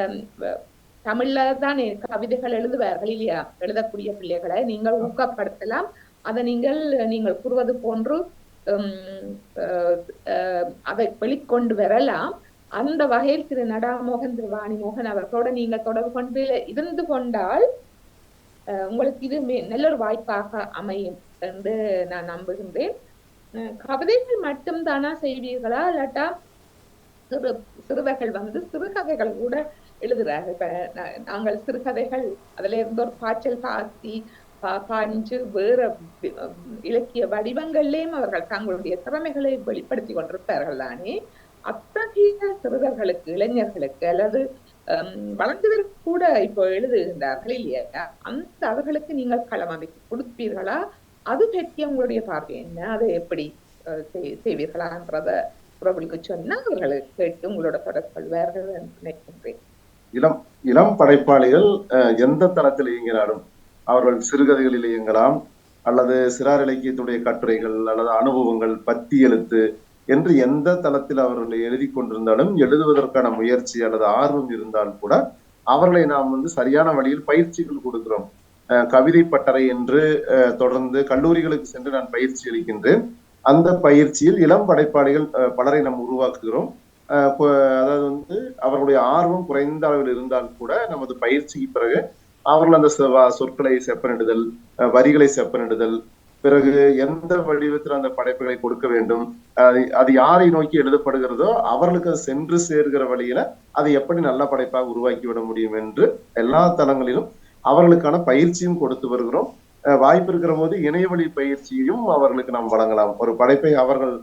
தமிழ்ல தான் கவிதைகள் எழுதுவார்கள் இல்லையா? எழுதக்கூடிய பிள்ளைகளை நீங்கள் ஊக்கப்படுத்தலாம். அதை நீங்கள் கூறுவது போன்று அதை வெளிக்கொண்டு வரலாம். அந்த வகையில் திரு நடாமோகன், திரு வாணிமோகன் அவர்களோட நீங்கள் தொடர்பு கொண்டு இருந்து கொண்டால் உங்களுக்கு இது நல்ல ஒரு வாய்ப்பாக அமையும் என்று நான் நம்புகின்றேன். கவிதைகள் மட்டும் தானா செய்வீர்களா, இல்லாட்டா சிறுவர்கள் வந்து சிறுகதைகள் கூட எழுதுறார்கள்? இப்ப நாங்கள் சிறுகதைகள் அதுல இருந்து ஒரு பாய்ச்சல் பாத்தி பாஞ்சு வேற இலக்கிய வடிவங்கள்லயும் அவர்கள் தங்களுடைய திறமைகளை வெளிப்படுத்தி கொண்டிருப்பார்கள் தானே. அத்தகைய சிறுவர்களுக்கு, இளைஞர்களுக்கு அல்லது வளர்ந்தவர்கள் கூட இப்போ எழுதுகின்றார்கள் இல்லையா? அந்த அவர்களுக்கு நீங்கள் களம் அமைத்து கொடுப்பீர்களா? அது பற்றி உங்களுடைய பார்வை என்ன? அதை எப்படி செய்வீர்களான்றத உறவுகளுக்கு சொன்னா அவர்களுக்கு கேட்டு உங்களோட தொடர்பு கொள்வார்கள் நினைக்கின்றேன். இளம் படைப்பாளிகள் எந்த தளத்தில் இயங்கினாலும், அவர்கள் சிறுகதைகளில் இயங்கலாம், அல்லது சிறார் இலக்கியத்துடைய கட்டுரைகள் அல்லது அனுபவங்கள், பத்தி எழுத்து என்று எந்த தளத்தில் அவர்கள் எழுதி கொண்டிருந்தாலும், எழுதுவதற்கான முயற்சி அல்லது ஆர்வம் இருந்தால் கூட அவர்களை நாம் வந்து சரியான வழியில் பயிற்சிகள் கொடுக்கிறோம். கவிதை பட்டறை என்று தொடர்ந்து கல்லூரிகளுக்கு சென்று நான் பயிற்சி அளிக்கின்றேன். அந்த பயிற்சியில் இளம் படைப்பாளிகள் பலரை நாம் உருவாக்குகிறோம். அதாவது வந்து அவர்களுடைய ஆர்வம் குறைந்த அளவில் இருந்தால் கூட நமது பயிற்சிக்கு பிறகு அவர்கள் அந்த சொற்களை செப்பனிடுதல், வரிகளை செப்பனிடுதல், பிறகு எந்த வடிவத்தில் அந்த படைப்புகளை கொடுக்க வேண்டும், அது யாரை நோக்கி எழுதப்படுகிறதோ அவர்களுக்கு அது சென்று சேர்கிற வழியில அதை எப்படி நல்ல படைப்பாக உருவாக்கி விட முடியும் என்று எல்லா தளங்களிலும் அவர்களுக்கான பயிற்சியும் கொடுத்து வருகிறோம். வாய்ப்பு இருக்கிற போது இணையவழி பயிற்சியையும் அவர்களுக்கு நாம் வழங்கலாம். ஒரு படைப்பை அவர்கள்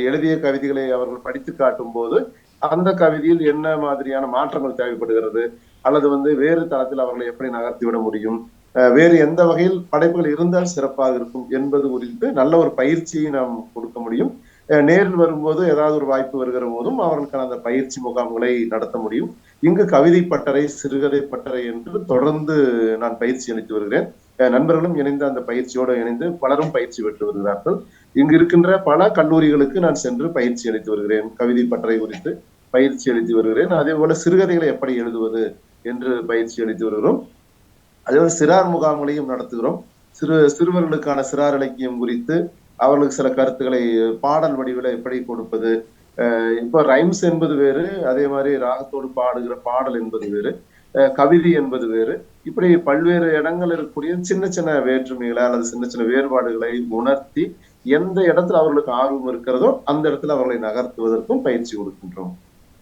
எழுதிய கவிதைகளை அவர்கள் படித்து காட்டும் போது அந்த கவிதையில் என்ன மாதிரியான மாற்றங்கள் தேவைப்படுகிறது, அல்லது வந்து வேறு தளத்தில் அவர்களை எப்படி நகர்த்திவிட முடியும், வேறு எந்த வகையில் படைப்புகள் இருந்தால் சிறப்பாக இருக்கும் என்பது குறித்து நல்ல ஒரு பயிற்சியை நாம் கொடுக்க முடியும். நேரில் வரும்போது ஏதாவது ஒரு வாய்ப்பு வருகிற போதும் அவர்களுக்கான அந்த பயிற்சி முகாம்களை நடத்த முடியும். இங்கு கவிதை பட்டறை, சிறுகதை பட்டறை என்று தொடர்ந்து நான் பயிற்சி அளித்து வருகிறேன். நண்பர்களும் இணைந்து அந்த பயிற்சியோடு இணைந்து பலரும் பயிற்சி பெற்று வருகிறார்கள். இங்கு இருக்கின்ற பல கல்லூரிகளுக்கு நான் சென்று பயிற்சி அளித்து வருகிறேன். கவிதை பட்டறை குறித்து பயிற்சி அளித்து வருகிறேன். அதே போல சிறுகதைகளை எப்படி எழுதுவது என்று பயிற்சி அளித்து வருகிறோம். அதே போல சிறார் முகாம்களையும் நடத்துகிறோம். சிறுவர்களுக்கான சிறார் இலக்கியம் குறித்து அவர்களுக்கு சில கருத்துக்களை பாடல் வடிவில் எப்படி கொடுப்பது, இப்போ ரைம்ஸ் என்பது வேறு, அதே மாதிரி ராகத்தோடு பாடுகிற பாடல் என்பது வேறு, கவிதை என்பது வேறு. இப்படி பல்வேறு இடங்கள் இருக்கக்கூடிய சின்ன சின்ன வேற்றுமைகளை அல்லது சின்ன சின்ன வேறுபாடுகளை உணர்த்தி எந்த இடத்துல அவர்களுக்கு ஆர்வம் இருக்கிறதோ அந்த இடத்துல அவர்களை நகர்த்துவதற்கும் பயிற்சி கொடுக்கின்றோம்.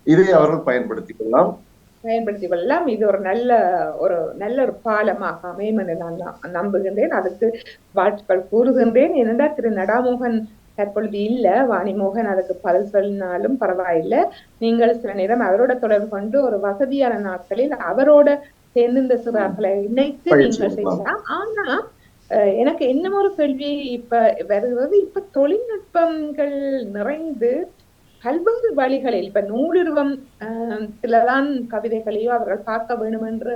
இதை அவர்கள் பயன்படுத்திக் கொள்ளலாம். இது ஒரு நல்ல ஒரு பாலமாக அமையும் என்று நான் நம்புகின்றேன். அதுக்கு வாழ்த்துக்கள் கூறுகின்றேன். ஏனென்றால் திரு நடாமோகன் தற்பொழுது இல்ல, வாணிமோகன் அதுக்கு பதில் சொன்னாலும் பரவாயில்லை. நீங்கள் சில நேரம் அவரோட தொடர்பு கொண்டு ஒரு வசதியான நாட்களில் அவரோட சேர்ந்து இந்த சிறார்களை இணைத்து நீங்கள் செய்யலாம். ஆனா எனக்கு என்ன ஒரு கேள்வி இப்ப வருகிறது, இப்ப தொழில்நுட்பங்கள் நிறைந்து பல்வேறு வழிகளில் இப்ப நூலுருவம் சிலதான் கவிதைகளையோ அவர்கள் பார்க்க வேண்டும் என்று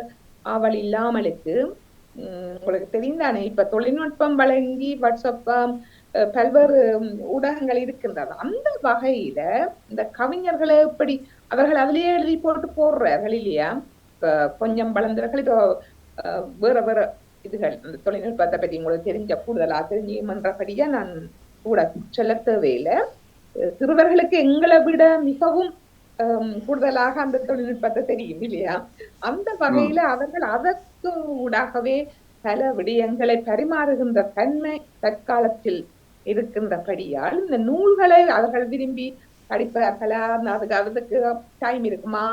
ஆவல் இல்லாமலுக்கு உங்களுக்கு தெரிந்தானே இப்ப தொழில்நுட்பம் வழங்கி வாட்ஸ்அப் பல்வேறு ஊடகங்கள் இருக்கின்றது. அந்த வகையில இந்த கவிஞர்களை எப்படி அவர்கள் அதிலேயே எழுதி போட்டு போடுறார்கள் இல்லையா? கொஞ்சம் வளர்ந்தவர்கள் இப்போ வேற வேற இதுகள் அந்த தொழில்நுட்பத்தை பற்றி உங்களுக்கு தெரிஞ்ச கூடுதலா தெரிஞ்சுமன்றபடியா நான் கூட சொல்ல தேவையில்லை. சிறுவர்களுக்கு எங்களை விட மிகவும் கூடுதலாக அந்த தொழில்நுட்பத்தை தெரியும் இல்லையா? அந்த வகையில அவர்கள் அதற்கு ஊடாகவே பல விடயங்களை பரிமாறுகின்ற தன்மை தற்காலத்தில் இருக்கின்றபடியால் இந்த நூல்களை அவர்கள் விரும்பி படிப்பார்களா, அதுக்கு டைம் இருக்குமா,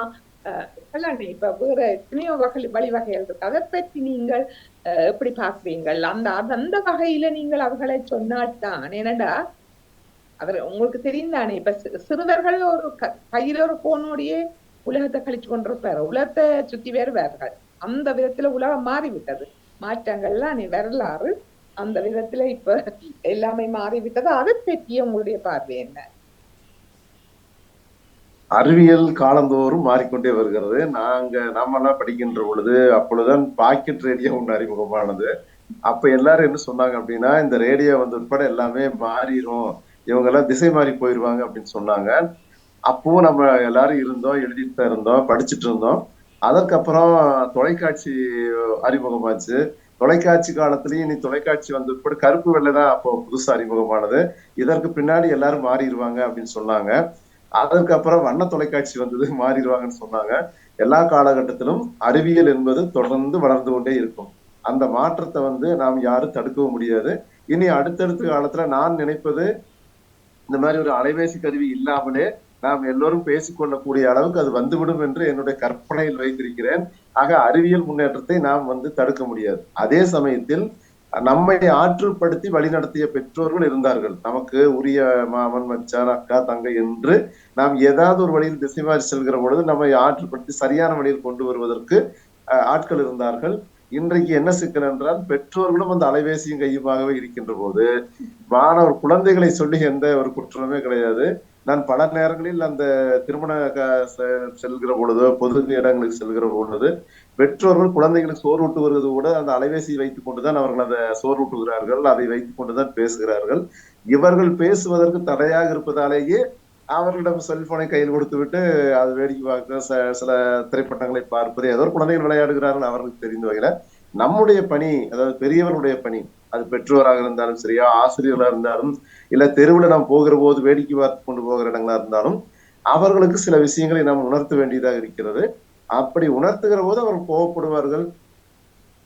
எல்லாம் இப்ப வேற எத்தனையோ வழிவகைகள் இருக்கு. அதை பற்றி நீங்கள் எப்படி பார்க்குறீங்கள்? அந்த அந்த வகையில நீங்கள் அவர்களை சொன்னால்தான், ஏனண்டா அதுல உங்களுக்கு தெரியும் தானே, இப்ப சிறுவர்கள் ஒரு கையில ஒரு போனோடையே உலகத்தை கழிச்சு கொண்டிருப்பாரு, உலகத்தை சுத்தி வருவார்கள். அந்த விதத்துல உலகம் மாறிவிட்டது, மாற்றங்கள்லாம் நீ வரலாறு அந்த விதத்துல இப்ப எல்லாமே மாறிவிட்டது. அதை பற்றிய உங்களுடைய பார்வை என்ன? அறிவியல் காலந்தோறும் மாறிக்கொண்டே வருகிறது. நாமெல்லாம் படிக்கின்ற பொழுது அப்பொழுதுதான் பாக்கெட் ரேடியோ ஒன்று அறிமுகமானது. அப்ப எல்லாரும் என்ன சொன்னாங்க அப்படின்னா, இந்த ரேடியோ வந்து உட்பட எல்லாமே மாறிடும், இவங்க எல்லாம் திசை மாறி போயிருவாங்க அப்படின்னு சொன்னாங்க. அப்பவும் நம்ம எல்லாரும் இருந்தோம், எழுதிட்டு தான் இருந்தோம், படிச்சுட்டு இருந்தோம். அதற்கப்புறம் தொலைக்காட்சி அறிமுகமாச்சு. தொலைக்காட்சி காலத்திலயும் இனி தொலைக்காட்சி வந்து உட்பட கருப்பு வெள்ளை தான் அப்போ புதுசா அறிமுகமானது. இதற்கு பின்னாடி எல்லாரும் மாறிடுவாங்க அப்படின்னு சொன்னாங்க. அதற்கப்புறம் வண்ண தொலைக்காட்சி வந்தது, மாறிடுவாங்கன்னு சொன்னாங்க. எல்லா காலகட்டத்திலும் அறிவியல் என்பது தொடர்ந்து வளர்ந்து கொண்டே இருக்கும். அந்த மாற்றத்தை வந்து நாம் யாரும் தடுக்கவும் முடியாது. இனி அடுத்தடுத்த காலத்துல நான் நினைப்பது, இந்த மாதிரி ஒரு அலைபேசி கருவி இல்லாமலே நாம் எல்லோரும் பேசிக்கொள்ளக்கூடிய அளவுக்கு அது வந்துவிடும் என்று என்னுடைய கற்பனையில் வைத்திருக்கிறேன். ஆக அறிவியல் முன்னேற்றத்தை நாம் வந்து தடுக்க முடியாது. அதே சமயத்தில் நம்மை ஆற்றுப்படுத்தி வழிநடத்திய பெற்றோர்கள் இருந்தார்கள். நமக்கு உரிய மாமன், மச்சான், அக்கா, தங்கை என்று நாம் ஏதாவது ஒரு வழியில் திசை மாறி செல்கிற பொழுது நம்மை ஆற்றுப்படுத்தி சரியான வழியில் கொண்டு வருவதற்கு ஆட்கள் இருந்தார்கள். இன்றைக்கு என்ன சிக்கல் என்றால், பெற்றோர்களும் அந்த அலைபேசியும் கையுமாகவே இருக்கின்ற போது மாணவர் குழந்தைகளை சொல்லி எந்த ஒரு குற்றமே கிடையாது. நான் பல நேரங்களில் அந்த திருமண செல்கிற பொழுதோ பொது இடங்களுக்கு செல்கிற பொழுது பெற்றோர்கள் குழந்தைகளுக்கு சோறு ஊட்டு வருவது கூட அந்த அலைபேசியை வைத்துக் கொண்டுதான் அவர்கள் அதை சோறு ஊட்டுகிறார்கள், அதை வைத்துக் கொண்டுதான் பேசுகிறார்கள். இவர்கள் பேசுவதற்கு தடையாக இருப்பதாலேயே அவர்களிடம் செல்போனை கையில் கொடுத்து விட்டு அது வேடிக்கை பார்க்க, சில திரைப்படங்களை பார்ப்பது, ஏதோ குழந்தைகள் விளையாடுகிறார்கள் அவர்களுக்கு தெரிந்த வகையில. நம்முடைய பணி, அதாவது பெரியவர்களுடைய பணி, அது பெற்றோராக இருந்தாலும் சரியா, ஆசிரியர்களாக இருந்தாலும், இல்ல தெருவில் நாம் போகிற போது வேடிக்கை பார்த்து கொண்டு போகிற இடங்களா இருந்தாலும், அவர்களுக்கு சில விஷயங்களை நாம் உணர்த்த வேண்டியதாக இருக்கிறது. அப்படி உணர்த்துகிற போது அவர்கள் கோவப்படுவார்கள்,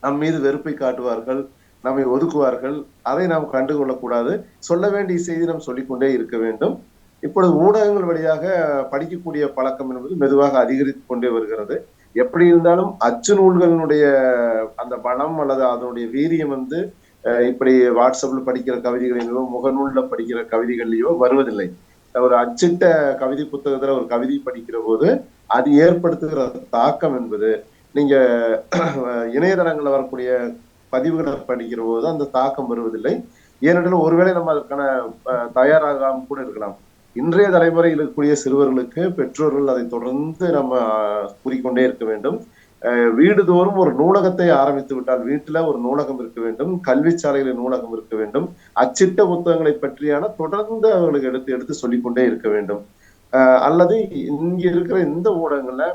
நம் மீது வெறுப்பை காட்டுவார்கள், நம்மை ஒதுக்குவார்கள். அதை நாம் கண்டுகொள்ளக்கூடாது. சொல்ல வேண்டிய செய்தி நாம் சொல்லிக்கொண்டே இருக்க வேண்டும். இப்பொழுது ஊடகங்கள் வழியாக படிக்கக்கூடிய பழக்கம் என்பது மெதுவாக அதிகரித்து கொண்டே வருகிறது. எப்படி இருந்தாலும் அச்சு நூல்களினுடைய அந்த பலம் அல்லது அதனுடைய வீரியம் வந்து இப்படி வாட்ஸ்அப்ல படிக்கிற கவிதைகளிலோ முகநூல்ல படிக்கிற கவிதைகள்லயோ வருவதில்லை. ஒரு அச்சிட்ட கவிதை புத்தகத்துல ஒரு கவிதை படிக்கிற போது அது ஏற்படுத்துகிற தாக்கம் என்பது, நீங்க இணையதளங்கள்ல வரக்கூடிய பதிவுகளை படிக்கிற போது அந்த தாக்கம் வருவதில்லை. ஏனென்றால் ஒருவேளை நம்ம அதற்கான தயாராகாம கூட இருக்கலாம். இன்றைய தலைமுறையில் இருக்கக்கூடிய சிறுவர்களுக்கு பெற்றோர்கள் அதை தொடர்ந்து நம்ம கூறிக்கொண்டே இருக்க வேண்டும். வீடுதோறும் ஒரு நூலகத்தை ஆரம்பித்து விட்டால், வீட்டுல ஒரு நூலகம் இருக்க வேண்டும், கல்வி சாலைகளில் நூலகம் இருக்க வேண்டும், அச்சிட்ட புத்தகங்களை பற்றியான தொடர்ந்து அவர்களுக்கு எடுத்து எடுத்து சொல்லிக்கொண்டே இருக்க வேண்டும். அல்லது இங்க இருக்கிற இந்த ஊடகங்கள்ல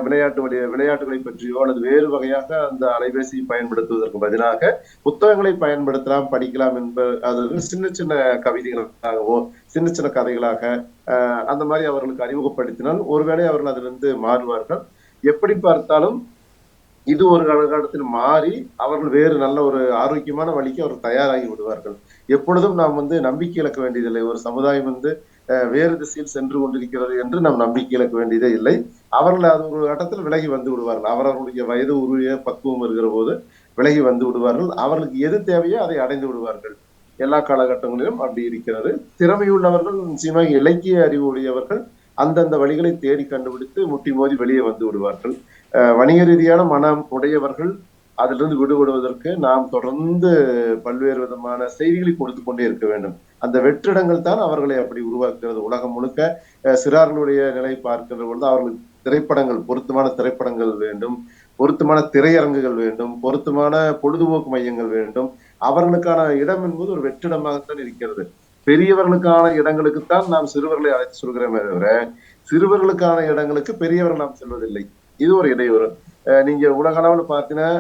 விளையாட்டுகளை பற்றியோ அல்லது வேறு வகையாக அந்த அலைபேசியை பயன்படுத்துவதற்கு பதிலாக புத்தகங்களை பயன்படுத்தலாம், படிக்கலாம் அது சின்ன சின்ன கவிதைகளாகவோ சின்ன சின்ன கதைகளாக அந்த மாதிரி அவர்களுக்கு அறிமுகப்படுத்தினால் ஒருவேளை அவர்கள் அதிலிருந்து மாறுவார்கள். எப்படி பார்த்தாலும் இது ஒரு காலகட்டத்தில் மாறி அவர்கள் வேறு நல்ல ஒரு ஆரோக்கியமான வழிக்கு அவர் தயாராகி விடுவார்கள். எப்பொழுதும் நாம் வந்து நம்பிக்கை இழக்க வேண்டியதில்லை. ஒரு சமுதாயம் வந்து வேறு திசையில் சென்று கொண்டிருக்கிறது என்று நாம் நம்பிக்கை இழக்க வேண்டியதே இல்லை. அவர்கள் அது ஒரு கட்டத்தில் விலகி வந்து விடுவார்கள். அவர்களுடைய வயது உரிய பக்குவம் இருக்கிற போது விலகி வந்து விடுவார்கள். அவர்களுக்கு எது தேவையோ அதை அடைந்து விடுவார்கள். எல்லா காலகட்டங்களிலும் அப்படி இருக்கிறது. திறமையுள்ளவர்கள், நிச்சயமாக இலக்கிய அறிவு உடையவர்கள் அந்தந்த வழிகளை தேடி கண்டுபிடித்து முட்டி மோதி வெளியே வந்து விடுவார்கள். வணிக ரீதியான மனம் உடையவர்கள் அதிலிருந்து விடுபடுவதற்கு நாம் தொடர்ந்து பல்வேறு விதமான செய்திகளை கொடுத்து கொண்டே இருக்க வேண்டும். அந்த வெற்றிடங்கள் தான் அவர்களை அப்படி உருவாக்குகிறது. உலகம் முழுக்க சிறார்களுடைய நிலை பார்க்கின்ற பொழுது அவர்களுக்கு திரைப்படங்கள், பொருத்தமான திரைப்படங்கள் வேண்டும், பொருத்தமான திரையரங்குகள் வேண்டும், பொருத்தமான பொழுதுபோக்கு மையங்கள் வேண்டும். அவர்களுக்கான இடம் என்பது ஒரு வெற்றிடமாகத்தான் இருக்கிறது. பெரியவர்களுக்கான இடங்களுக்குத்தான் நாம் சிறுவர்களை அழைத்து சொல்கிறோமே தவிர சிறுவர்களுக்கான இடங்களுக்கு பெரியவர்கள் நாம் செல்வதில்லை. இது ஒரு இடையூறு. நீங்க உலக அளவுல பார்த்தீங்கன்னா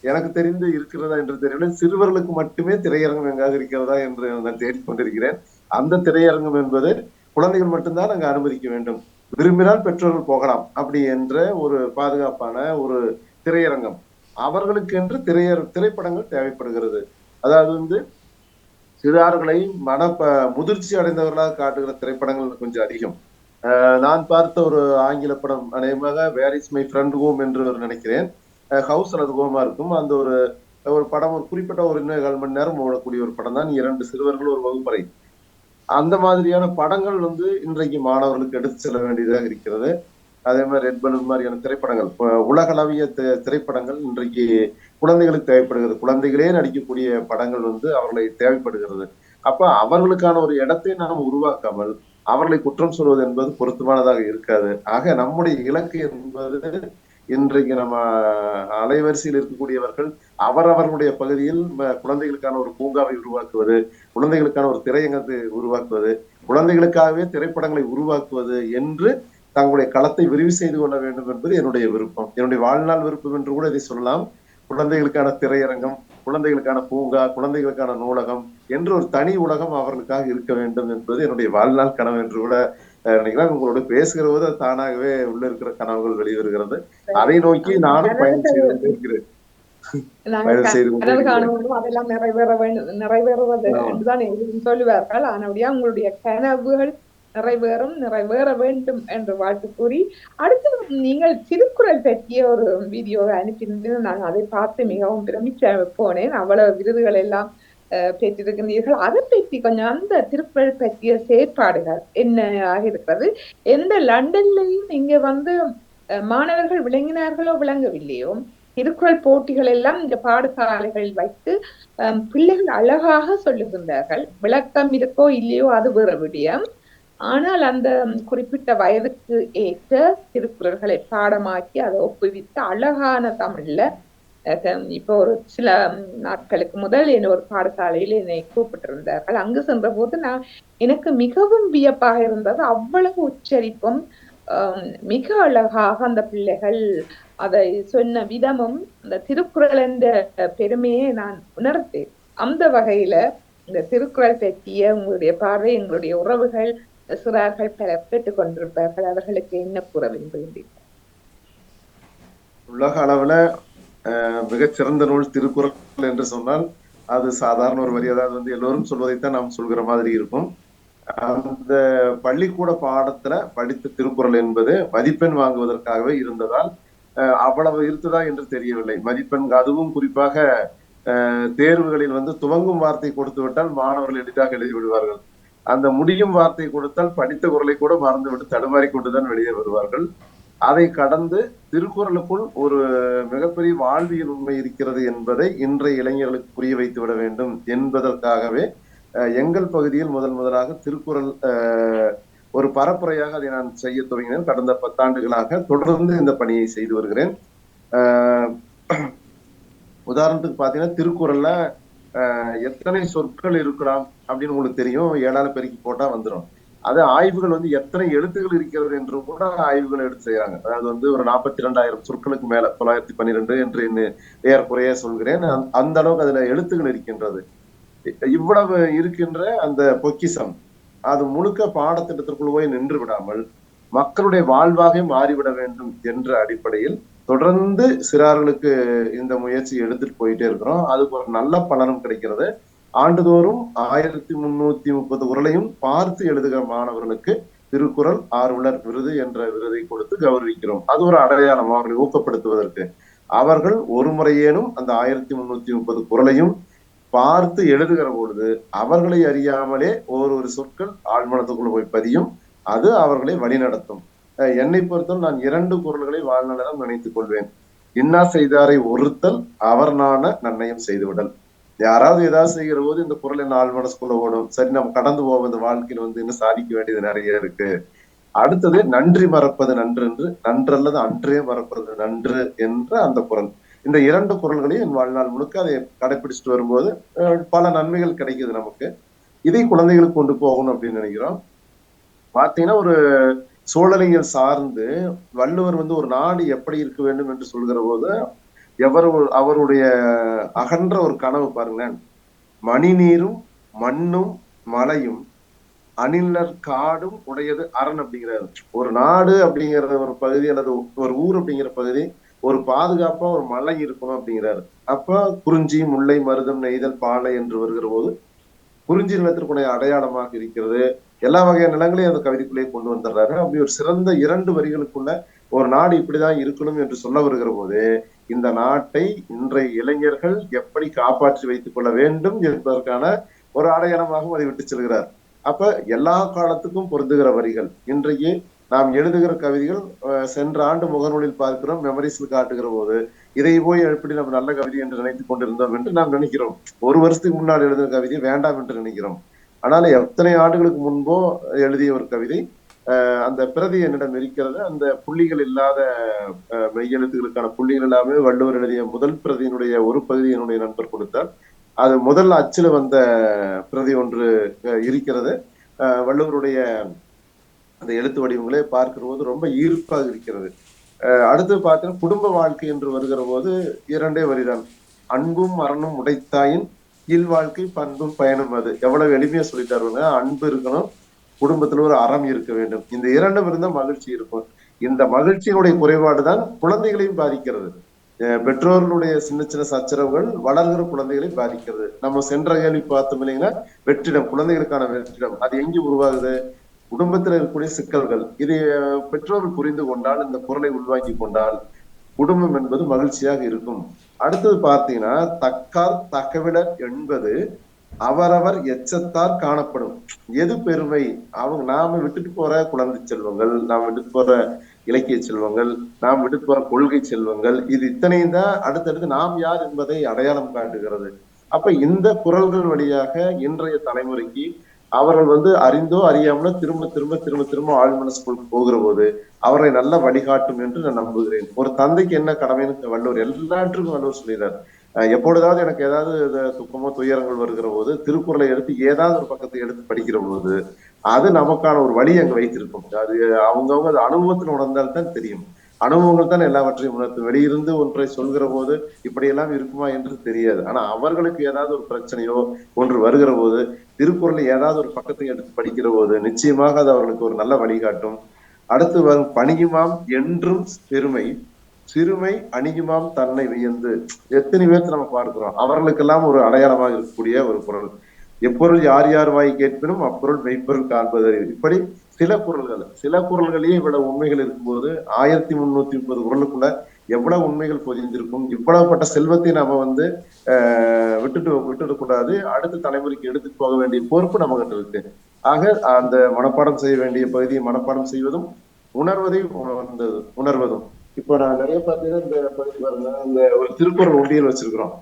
எனக்கு தெரிந்து இருக்கிறதா என்று தெரியல, சிறுவர்களுக்கு மட்டுமே திரையரங்கம் எங்காவது இருக்கிறதா என்று நான் தேடிக்கொண்டிருக்கிறேன். அந்த திரையரங்கம் என்பது குழந்தைகள் மட்டும்தான் அங்கு அனுமதிக்க வேண்டும், விரும்பினால் பெற்றோர்கள் போகலாம் அப்படி என்ற ஒரு பாதுகாப்பான ஒரு திரையரங்கம். அவர்களுக்கு என்று திரைப்படங்கள் தேவைப்படுகிறது. அதாவது வந்து சிறார்களை முதிர்ச்சி அடைந்தவர்களாக காட்டுகிற திரைப்படங்கள் கொஞ்சம் அதிகம். நான் பார்த்த ஒரு ஆங்கில படம் அநேகமாக where is my friend home என்று நினைக்கிறேன். ஹவுஸ் அல்லது ஹோமா இருக்கும். அந்த ஒரு படம் ஒரு குறிப்பிட்ட ஒரு 2.25 மணி நேரம் ஓடக்கூடிய ஒரு படம் தான். 2 சிறுவர்கள் ஒரு வகுப்பறை. அந்த மாதிரியான படங்கள் இன்றைக்கு மாணவர்களுக்கு எடுத்து செல்ல வேண்டியதாக இருக்கிறது. அதே மாதிரி ரெட் பலூன் மாதிரியான திரைப்படங்கள், உலகளவிய திரைப்படங்கள் இன்றைக்கு குழந்தைகளுக்கு தேவைப்படுகிறது. குழந்தைகளே நடிக்கக்கூடிய படங்கள் அவர்களை தேவைப்படுகிறது. அப்ப அவர்களுக்கான ஒரு இடத்தை நாம் உருவாக்காமல் அவர்களை குற்றம் சொல்வது என்பது பொருத்தமானதாக இருக்காது. ஆக நம்முடைய இலக்கு என்பது இன்றைக்கு நம்ம அலைவரிசையில் இருக்கக்கூடியவர்கள் அவரவர்களுடைய பகுதியில் குழந்தைகளுக்கான ஒரு பூங்காவை உருவாக்குவது, குழந்தைகளுக்கான ஒரு திரையங்கத்தை உருவாக்குவது, குழந்தைகளுக்காகவே திரைப்படங்களை உருவாக்குவது என்று தங்களுடைய களத்தை விரிவு செய்து கொள்ள வேண்டும் என்பது என்னுடைய விருப்பம், என்னுடைய வாழ்நாள் விருப்பம் என்று கூட இதை சொல்லலாம். குழந்தைகளுக்கான திரையரங்கம், குழந்தைகளுக்கான பூங்கா, குழந்தைகளுக்கான நூலகம் என்று ஒரு தனி உலகம் அவர்களுக்காக இருக்க வேண்டும் என்பது என்னுடைய வாழ்நாள் கனவு என்று கூட நினைக்கிறேன். உங்களோட பேசுகிற போது தானாகவே உள்ள இருக்கிற கனவுகள் வெளிவருகிறது. அதை நோக்கி நானும் பயணம் செய்து கொண்டிருக்கிறேன். அதெல்லாம் நிறைவேறுவது என்றுதான் சொல்லுவார்கள். ஆனபடியா உங்களுடைய கனவுகள் நிறைவேற வேண்டும் என்று வாழ்த்து கூறி, அடுத்து நீங்கள் திருக்குறள் பற்றிய ஒரு வீடியோவை அனுப்பியிருந்து நான் அதை பார்த்து மிகவும் பிரமிச்சு போனேன். அவ்வளவு விருதுகள் எல்லாம் பெற்றிருக்கின்றீர்கள். அதை பற்றி கொஞ்சம் அந்த திருக்குறள் பற்றிய செயற்பாடுகள் என்ன ஆக இருக்கிறது? எந்த லண்டன்லையும் இங்க மாணவர்கள் விளங்கினார்களோ விளங்கவில்லையோ, திருக்குறள் போட்டிகள் எல்லாம் இந்த பாடசாலைகளில் வைத்து பிள்ளைகள் அழகாக சொல்லுகின்றார்கள். விளக்கம் இருக்கோ இல்லையோ அது வேற விடயம். ஆனால் அந்த குறிப்பிட்ட வயதுக்கு ஏற்ற திருக்குறள்களை பாடமாக்கி அதை ஒப்புவித்து அழகான தமிழ்ல, இப்போ ஒரு சில நாட்களுக்கு முதல் ஒரு பாடசாலையில் என்னை கூப்பிட்டிருந்தார்கள். அங்கு சென்ற போது எனக்கு மிகவும் வியப்பாக இருந்தது. அவ்வளவு உச்சரிப்பும் மிக அழகாக அந்த பிள்ளைகள் அதை சொன்ன விதமும் அந்த திருக்குறள் என்ற பெருமையை நான் உணர்த்தேன். அந்த வகையில இந்த திருக்குறள் பற்றிய உங்களுடைய பார்வை, எங்களுடைய உறவுகள் சிறார்கள் பலர் கேட்டுக் கொண்டிருப்பார்கள், அவர்களுக்கு என்ன கூற விரும்புகின்றீர்கள்? உலக அளவுல மிகச்சிறந்த நூல் திருக்குறள் என்று சொன்னால் அது சாதாரண ஒரு வரி. அதாவது எல்லோரும் சொல்வதைத்தான் நாம் சொல்கிற மாதிரி இருக்கும். அந்த பள்ளிக்கூட பாடத்துல படித்த திருக்குறள் என்பது மதிப்பெண் வாங்குவதற்காகவே இருந்ததால் அவ்வளவு இருந்ததா என்று தெரியவில்லை. மதிப்பெண், அதுவும் குறிப்பாக தேர்வுகளில் துவங்கும் வார்த்தை கொடுத்து விட்டால் மாணவர்கள் எளிதாக எழுதி விடுவார்கள். அந்த முடியும் வார்த்தை கொடுத்தால் படித்த குறளை கூட மறந்துவிட்டு தடுமாறி கொண்டுதான் வெளியே வருவார்கள். அதை கடந்து திருக்குறளுக்குள் ஒரு மிகப்பெரிய வாழ்வியல் உண்மை இருக்கிறது என்பதை இன்றைய இளைஞர்களுக்கு புரிய வைத்து விட வேண்டும் என்பதற்காகவே எங்கள் பகுதியில் முதலாக திருக்குறள் ஒரு பரப்புரையாக அதை நான் செய்ய துவங்கினேன். கடந்த 10 ஆண்டுகளாக தொடர்ந்து இந்த பணியை செய்து வருகிறேன். உதாரணத்துக்கு பாத்தீங்கன்னா, திருக்குறள்ல எத்தனை சொற்கள் இருக்கலாம் அப்படின்னு உங்களுக்கு தெரியும். 7ஆல பெருக்கி போட்டா வந்துடும். அது ஆய்வுகள் எத்தனை எழுத்துகள் இருக்கிறது என்று கூட ஆய்வுகள் எடுத்து செய்யறாங்க. அதாவது ஒரு 42,000 சொற்களுக்கு மேல 912 என்று ஏறக்குறைய சொல்கிறேன். அந்த அளவுக்கு அதுல எழுத்துகள் இருக்கின்றது. இவ்வளவு இருக்கின்ற அந்த பொக்கிஷம் அது முழுக்க பாடத்திட்டத்திற்குள் போய் நின்று விடாமல் மக்களுடைய வாழ்வாக மாறிவிட வேண்டும் என்ற அடிப்படையில் தொடர்ந்து சிறார்களுக்கு இந்த முயற்சி எடுத்துட்டு போயிட்டே இருக்கிறோம். அதுக்கு ஒரு நல்ல பலனும் கிடைக்கிறது. ஆண்டுதோறும் 1330 குறளையும் பார்த்து எழுதுகிற மாணவர்களுக்கு திருக்குறள் ஆர்வலர் விருது என்ற விருதை கொடுத்து கௌரவிக்கிறோம். அது ஒரு அடையாளம் அவர்களை ஊக்கப்படுத்துவதற்கு. அவர்கள் ஒரு முறையேனும் அந்த 1330 குறளையும் பார்த்து எழுதுகிற பொழுது அவர்களை அறியாமலே ஒரு சொற்கள் ஆழ்மனத்துக்குள்ள போய் பதியும். அது அவர்களை வழிநடத்தும். என்னை பொறுத்தவரை நான் 2 குறள்களை வாழ்நாளம் நினைத்துக் கொள்வேன். இன்னா செய்தாரை ஒருத்தல், அவர் நாண நன்னயம் செய்துவிடல். யாராவது ஏதாவது செய்கிற போது இந்த குறள் என்ன ஆள் மனசுக்குள்ள ஓடும். சரி, நம்ம கடந்து போவோம். இந்த வாழ்க்கையில் இன்னும் சாதிக்க வேண்டியது நிறைய இருக்கு. அடுத்தது நன்றி மறப்பது நன்று என்று, நன்றல்லது அன்றே மறப்பது நன்று என்ற அந்த குறள். இந்த 2 குறள்களையும் என் வாழ்நாள் முழுக்க அதை கடைபிடிச்சிட்டு வரும்போது பல நன்மைகள் கிடைக்குது நமக்கு. இதை குழந்தைகளுக்கு கொண்டு போகணும் அப்படின்னு நினைக்கிறோம். பாத்தீங்கன்னா, ஒரு சூழலியல் சார்ந்து வள்ளுவர் ஒரு நாடு எப்படி இருக்க வேண்டும் என்று சொல்கிற போது அவருடைய அகன்ற ஒரு கனவு பாருங்களேன். மணி நீரும் மண்ணும் மலையும் அணிலர் காடும் உடையது அரண் அப்படிங்கிறாரு. ஒரு நாடு அப்படிங்கிற ஒரு பகுதி அல்லது ஒரு ஊர் அப்படிங்கிற பகுதி ஒரு பாதுகாப்பா ஒரு மலை இருக்கணும் அப்படிங்கிறாரு. அப்ப குறிஞ்சி, முல்லை, மருதம், நெய்தல், பாலை என்று வருகிற போது குறிஞ்சி நிலத்திற்குடைய அடையாளமாக இருக்கிறது. எல்லா வகையான நிலங்களையும் அந்த கவிதைக்குள்ளேயே கொண்டு வந்துடுறாரு. அப்படி ஒரு சிறந்த 2 வரிகளுக்குள்ள ஒரு நாடு இப்படிதான் இருக்கணும் என்று சொல்ல வருகிற போது இந்த நாட்டை இன்றைய இளைஞர்கள் எப்படி காப்பாற்றி வைத்துக் கொள்ள வேண்டும் என்பதற்கான ஒரு அடையாளமாகவும் அதை விட்டு செல்கிறார். அப்ப எல்லா காலத்துக்கும் பொருந்துகிற வரிகள். இன்றைக்கு நாம் எழுதுகிற கவிதைகள் சென்ற ஆண்டு முகநூலில் பார்க்கிறோம், மெமரிஸில் காட்டுகிற போது இதை போய் எப்படி நம்ம நல்ல கவிதை என்று நினைத்துக் கொண்டிருந்தோம் என்று நாம் நினைக்கிறோம். ஒரு வருஷத்துக்கு முன்னால் எழுதின கவிதை வேண்டாம் என்று நினைக்கிறோம். ஆனால் எத்தனை ஆண்டுகளுக்கு முன்போ எழுதிய ஒரு கவிதை அந்த பிரதி என்னிடம் இருக்கிறது. அந்த புள்ளிகள் இல்லாத மெய்யெழுத்துகளுக்கான புள்ளிகள் எல்லாமே வள்ளுவர் எழுதிய முதல் பிரதியினுடைய ஒரு பகுதி என்னுடைய நண்பர் கொடுத்தார். அது முதல் அச்சில் வந்த பிரதி ஒன்று இருக்கிறது. வள்ளுவருடைய அந்த எழுத்து வடிவங்களே பார்க்கிற போது ரொம்ப ஈர்ப்பாக இருக்கிறது. அடுத்து பார்த்தீங்கன்னா குடும்ப வாழ்க்கை என்று வருகிற போது 2 வரிதான். அன்பும் அறனும் உடைத்தாயின் இல்வாழ்க்கை பண்பும் பயனும். அது எவ்வளவு எளிமையா சொல்லிட்டாருங்க. அன்பு இருக்கணும், குடும்பத்துல ஒரு அறம் இருக்க வேண்டும். இந்த 2 இருந்தால் மகிழ்ச்சி இருக்கும். இந்த மகிழ்ச்சியினுடைய குறைபாடுதான் குழந்தைகளையும் பாதிக்கிறது. பெற்றோர்களுடைய சின்ன சின்ன சச்சரவுகள் வளர்கிற குழந்தைகளை பாதிக்கிறது. நம்ம சென்ற கேள்வி பார்த்தோம் இல்லைங்கன்னா, வெற்றிடம், குழந்தைகளுக்கான வெற்றிடம் அது எங்கே உருவாகுது? குடும்பத்தில் இருக்கக்கூடிய சிக்கல்கள். இதை பெற்றோர்கள் புரிந்து கொண்டால், இந்த குரலை உள்வாங்கி கொண்டால் குடும்பம் என்பது மகிழ்ச்சியாக இருக்கும். அடுத்தது பார்த்தீங்கன்னா, தக்கார் தகவிடர் என்பது அவரவர் எச்சத்தார் காணப்படும். எது பெருமை? அவங்க நாம விட்டுட்டு போற குழந்தை செல்வங்கள், நாம் விட்டுட்டு போற இலக்கிய செல்வங்கள், நாம் விட்டுட்டு போற கொள்கை செல்வங்கள், இது இத்தனையும் தான் அடுத்தடுத்து நாம் யார் என்பதை அடையாளம் காட்டுகிறது. அப்ப இந்த குரல்கள் வழியாக இன்றைய தலைமுறைக்கு அவர்கள் அறிந்தோ அறியாமலோ திரும்ப திரும்ப திரும்ப திரும்ப ஆழ்மனசுக்குள் போகிற போது அவரை நல்ல வழிகாட்டும் என்று நான் நம்புகிறேன். ஒரு தந்தைக்கு என்ன கடமைன்னு வள்ளுவர் எல்லாற்றுக்கும் வள்ளுவர் சொல்லிடுறார். எப்பொழுதாவது எனக்கு ஏதாவது துக்கமோ துயரங்கள் வருகிற போது திருக்குறளை எடுத்து ஏதாவது ஒரு பக்கத்தை எடுத்து படிக்கிற போது அது நமக்கான ஒரு வழி அங்க வைத்திருக்கும். அது அவங்கவுங்க அது அனுபவத்தில் உணர்ந்தால்தான் தெரியும். அனுபவங்கள் தான் எல்லாவற்றையும் உணர்த்தும். வெளியிருந்து ஒன்றை சொல்கிற போது இப்படியெல்லாம் இருக்குமா என்று தெரியாது. ஆனா அவர்களுக்கு ஏதாவது ஒரு பிரச்சனையோ ஒன்று வருகிற போது திருக்குறளை ஏதாவது ஒரு பக்கத்தை எடுத்து படிக்கிற போது நிச்சயமாக அது அவர்களுக்கு ஒரு நல்ல வழிகாட்டும். அடுத்து வரும் பணியுமாம் என்றும் பெருமை, சிறுமை அணியுமாம் தன்னை வியந்து. எத்தனை பேர்த்து நம்ம பார்க்கிறோம். அவர்களுக்கெல்லாம் ஒரு அடையாளமாக இருக்கக்கூடிய ஒரு குரல். எப்பொருள் யார் யார் வாய் கேட்பினும் அப்பொருள் மெய்ப்பொருள் காண்பது. இப்படி சில குரல்களையே இவ்வளவு உண்மைகள் இருக்கும்போது 1330 குரலுக்குள்ள எவ்வளவு உண்மைகள் பொதிந்திருக்கும். இவ்வளவுப்பட்ட செல்வத்தை நம்ம விட்டுட்டு கூடாது. அடுத்த தலைமுறைக்கு எடுத்துட்டு போக வேண்டிய பொறுப்பு நமக்கு இருக்கு. ஆக அந்த மனப்பாடம் செய்ய வேண்டிய பகுதியை மனப்பாடம் செய்வதும் உணர்வதை உணர்வதும். இப்போ நான் நிறைய பார்த்தீங்கன்னா இந்த பகுதி பாருங்க, இந்த ஒரு திருக்குறள் உண்டியல் வச்சிருக்கிறோம்.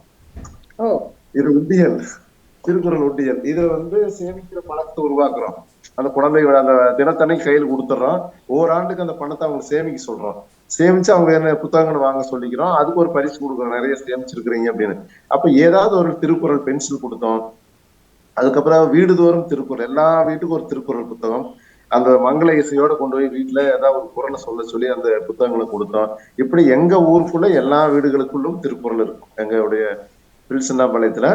இது உண்டியல், திருக்குறள் உண்டியல். இதுல சேமிக்கிற பணத்தை உருவாக்குறோம். அந்த குழந்தைகளோட அந்த தினத்தனை கையில் கொடுத்துட்றோம். ஓராண்டுக்கு அந்த பணத்தை அவங்க சேமிக்க சொல்றோம். சேமிச்சு அவங்க என்ன புத்தகங்களை வாங்க சொல்லிக்கிறோம். அதுக்கு ஒரு பரிசு கொடுக்குறோம், நிறைய சேமிச்சிருக்கிறீங்க அப்படின்னு. அப்ப ஏதாவது ஒரு திருக்குறள் பென்சில் கொடுத்தோம். அதுக்கப்புறம் வீடுதோறும் திருக்குறள், எல்லா வீட்டுக்கும் ஒரு திருக்குறள் புத்தகம். அந்த மங்கள இசையோட கொண்டு போய் வீட்டுல ஏதாவது ஒரு குறளை சொல்லி அந்த புத்தகங்களை கொடுத்தோம். இப்படி எங்க ஊருக்குள்ள எல்லா வீடுகளுக்குள்ளும் திருக்குறள் இருக்கும். எங்களுடைய பில்சன்னாபாளையத்துல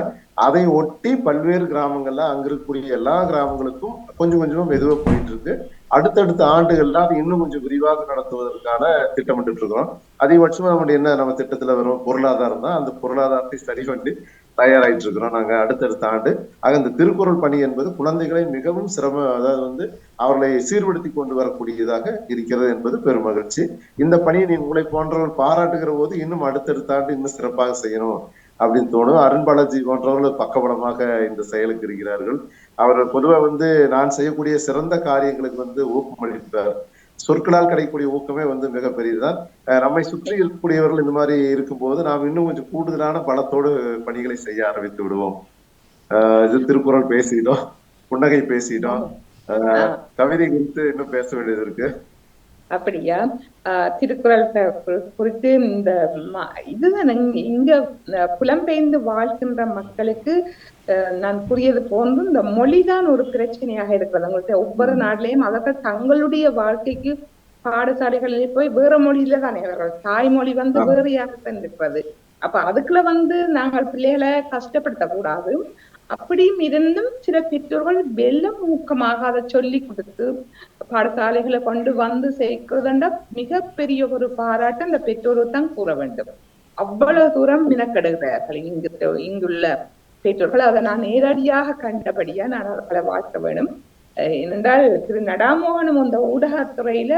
அதை ஒட்டி பல்வேறு கிராமங்கள்ல அங்க இருக்கக்கூடிய எல்லா கிராமங்களுக்கும் கொஞ்சம் கொஞ்சமா மெதுவா போயிட்டு இருக்கு. அடுத்தடுத்த ஆண்டுகள்ல அது இன்னும் கொஞ்சம் விரிவாக நடத்துவதற்கான திட்டமிட்டு இருக்கிறோம். அதிகபட்சமா நம்முடைய நம்ம திட்டத்துல வரும் பொருளாதாரம் தான். அந்த பொருளாதாரத்தை சரி பண்ணி தயாராயிட்டு இருக்கிறோம் நாங்க அடுத்தடுத்த ஆண்டு. ஆக இந்த திருக்குறள் பணி என்பது குழந்தைகளை மிகவும் அதாவது அவர்களை சீர்படுத்தி கொண்டு வரக்கூடியதாக இருக்கிறது என்பது பெரும் மகிழ்ச்சி. இந்த பணியை உங்களை போன்றவர்கள் பாராட்டுகிற போது இன்னும் அடுத்தடுத்த ஆண்டு இன்னும் சிறப்பாக செய்யணும் அப்படின்னு தோணும். அருண் பாலாஜி போன்றவர்கள் பக்கபலமாக இந்த செயலுக்கு இருக்கிறார்கள். அவர் பொதுவா நான் செய்யக்கூடிய சிறந்த காரியங்களுக்கு ஊக்கமளிப்பார். சொற்களால் கிடைக்கக்கூடிய ஊக்கமே மிகப்பெரியதுதான். நம்மை சுற்றி இருக்கக்கூடியவர்கள் இந்த மாதிரி இருக்கும்போது நாம் இன்னும் கொஞ்சம் கூடுதலான பலத்தோடு பணிகளை செய்ய ஆரம்பித்து விடுவோம். இது திருக்குறள் பேசிட்டோம், புன்னகை பேசிட்டோம், கவிதை குறித்து இன்னும் பேச வேண்டியது இருக்கு. அப்படியா? திருக்குறள் குறித்து இந்த இதுதான் இங்க புலம்பெயர்ந்து வாழ்கின்ற மக்களுக்கு நான் கூறியது போன்று இந்த மொழிதான் ஒரு பிரச்சனையாக இருக்கிறது. அவங்களுக்கு ஒவ்வொரு நாட்டிலையும் அவர்கள் தங்களுடைய வாழ்க்கைக்கு பாடசாலைகளில் போய் வேற மொழியில தானே அவர்கள் தாய்மொழி வேறையாகத்தான் இருக்கிறது. அப்ப அதுக்குள்ள நாங்கள் பிள்ளைகளை கஷ்டப்படுத்த கூடாது. அப்படியும் இருந்தும் சில பெற்றோர்கள் வெள்ளம் ஊக்கமாக அதை சொல்லி கொடுத்து பாடசாலைகளை கொண்டு சேர்க்கிறதுண்டா மிகப்பெரிய ஒரு பாராட்டு அந்த பெற்றோருக்கு தான் கூற வேண்டும். அவ்வளவு தூரம் மினக்கெடுகிறார்கள் இங்குள்ள பெற்றோர்கள். அதை நான் நேரடியாக கண்டபடியா நான் அவர்களை வாழ்த்த வேணும். ஏனென்றால் திரு நடாமோகனும் அந்த ஊடகத்துறையில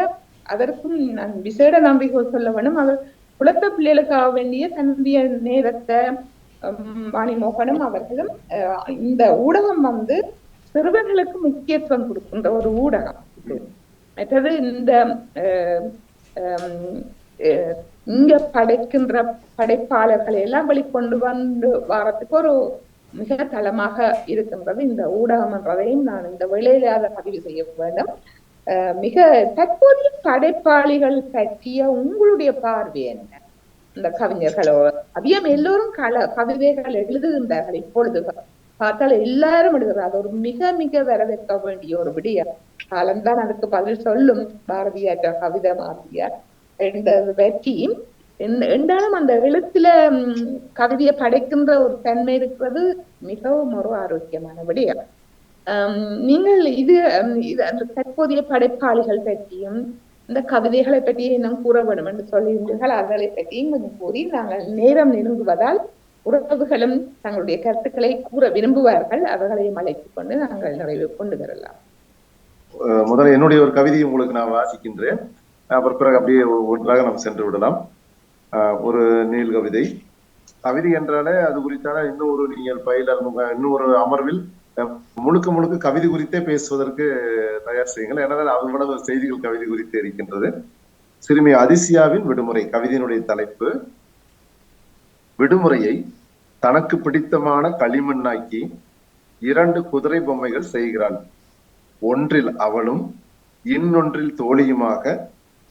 அதற்கும் நான் விசேட நம்பிக்கை சொல்ல வேணும். அவர் குளத்த பிள்ளைகளுக்காக வேண்டிய தன்னுடைய நேரத்தை வாணிமோகனும் அவர்களும் இந்த ஊடகம் வந்து சிறுவர்களுக்கு முக்கியத்துவம் கொடுக்கின்ற ஒரு ஊடகம். மற்றது இந்த இங்க படைக்கின்ற படைப்பாளர்களை எல்லாம் வெளிக்கொண்டு வந்து வாரத்துக்கு ஒரு மிக தளமாக இருக்கின்றது இந்த ஊடகம் என்றதையும் நான் இந்த வேளையில அதை பதிவு செய்ய வேண்டும். மிக தற்போதைய படைப்பாளிகள் பற்றிய உங்களுடைய பார்வை என்ன? இந்த கவிஞர்களோ அதிகம் எல்லோரும் கவிதைகள் எழுதுகின்றார்கள். இப்பொழுது பார்த்தால் எல்லாரும் எழுதுகிறார். அது ஒரு மிக மிக வரவேற்க வேண்டிய ஒரு விடிய காலம்தான் அதுக்கு பதில் சொல்லும். பாரதியாற்ற கவிதை மாதிரியார் வெற்றி என்றாலும் அந்த எழுத்துல கவிதையை படைக்கின்ற ஒரு தன்மை இருக்கிறது மிகவும் ஒரு ஆரோக்கியமான விடயம். நீங்கள் இது அந்த தற்போதைய படைப்பாளிகள் பற்றியும் இந்த கவிதைகளை பற்றியே இன்னும் கூற வேண்டும் என்று சொல்லியிருந்தீர்கள். அதனை பற்றியும் கொஞ்சம் கூறி நாங்கள் நேரம் நெருங்குவதால் உறவுகளும் தங்களுடைய கருத்துக்களை கூற விரும்புவார்கள். அவர்களையும் அழைத்துக் கொண்டு நாங்கள் நிறைவு கொண்டு வரலாம். முதல்ல என்னுடைய ஒரு கவிதையை உங்களுக்கு நான் வாசிக்கின்றேன். அப்புறம் பிறகு அப்படியே ஒன்றாக நாம் சென்று விடலாம். ஒரு நீள் கவிதை. கவிதை என்றாலே அது குறித்தான இன்னொரு நீங்கள் இன்னும் ஒரு அமர்வில் முழுக்க முழுக்க கவிதை குறித்தே பேசுவதற்கு தயார் செய்யுங்கள். ஏன்னா அவ்வளவு செய்திகள் கவிதை குறித்தே இருக்கின்றது. சிறுமி அதிசியாவின் விடுமுறை கவிதையினுடைய தலைப்பு. விடுமுறையை தனக்கு பிடித்தமான களிமண்ணாக்கி 2 குதிரை பொம்மைகள் செய்கிறாள். ஒன்றில் அவளும் இன்னொன்றில் தோழியுமாக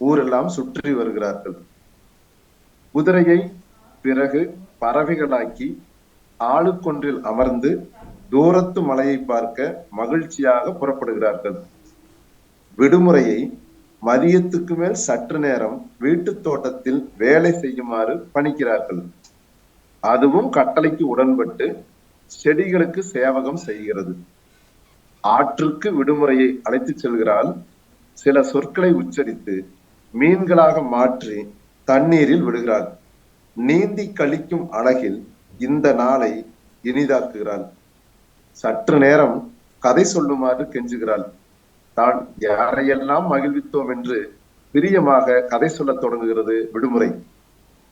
ஊரெல்லாம் சுற்றி வருகிறார்கள். குதிரையை பிறகு பறவைகளாக்கி ஆளுக்கொன்றில் அமர்ந்து தூரத்து மலையை பார்க்க மகிழ்ச்சியாக புறப்படுகிறார்கள். விடுமுறையை மதியத்துக்கு மேல் சற்று நேரம் வீட்டு தோட்டத்தில் வேலை செய்யுமாறு பணிக்கிறார்கள். அதுவும் கட்டளைக்கு உடன்பட்டு செடிகளுக்கு சேவகம் செய்கிறது. ஆற்றுக்கு விடுமுறையை அழைத்து செல்கிறாள். சில சொற்களை உச்சரித்து மீன்களாக மாற்றி தண்ணீரில் விடுகிறாள். நீந்தி கழிக்கும் அழகில் இந்த நாளை இனிதாக்குகிறாள். சற்று நேரம் கதை சொல்லுமாறு கெஞ்சுகிறாள். தான் யாரையெல்லாம் மகிழ்வித்தோம் என்று பிரியமாக கதை சொல்ல தொடங்குகிறது விடுமுறை.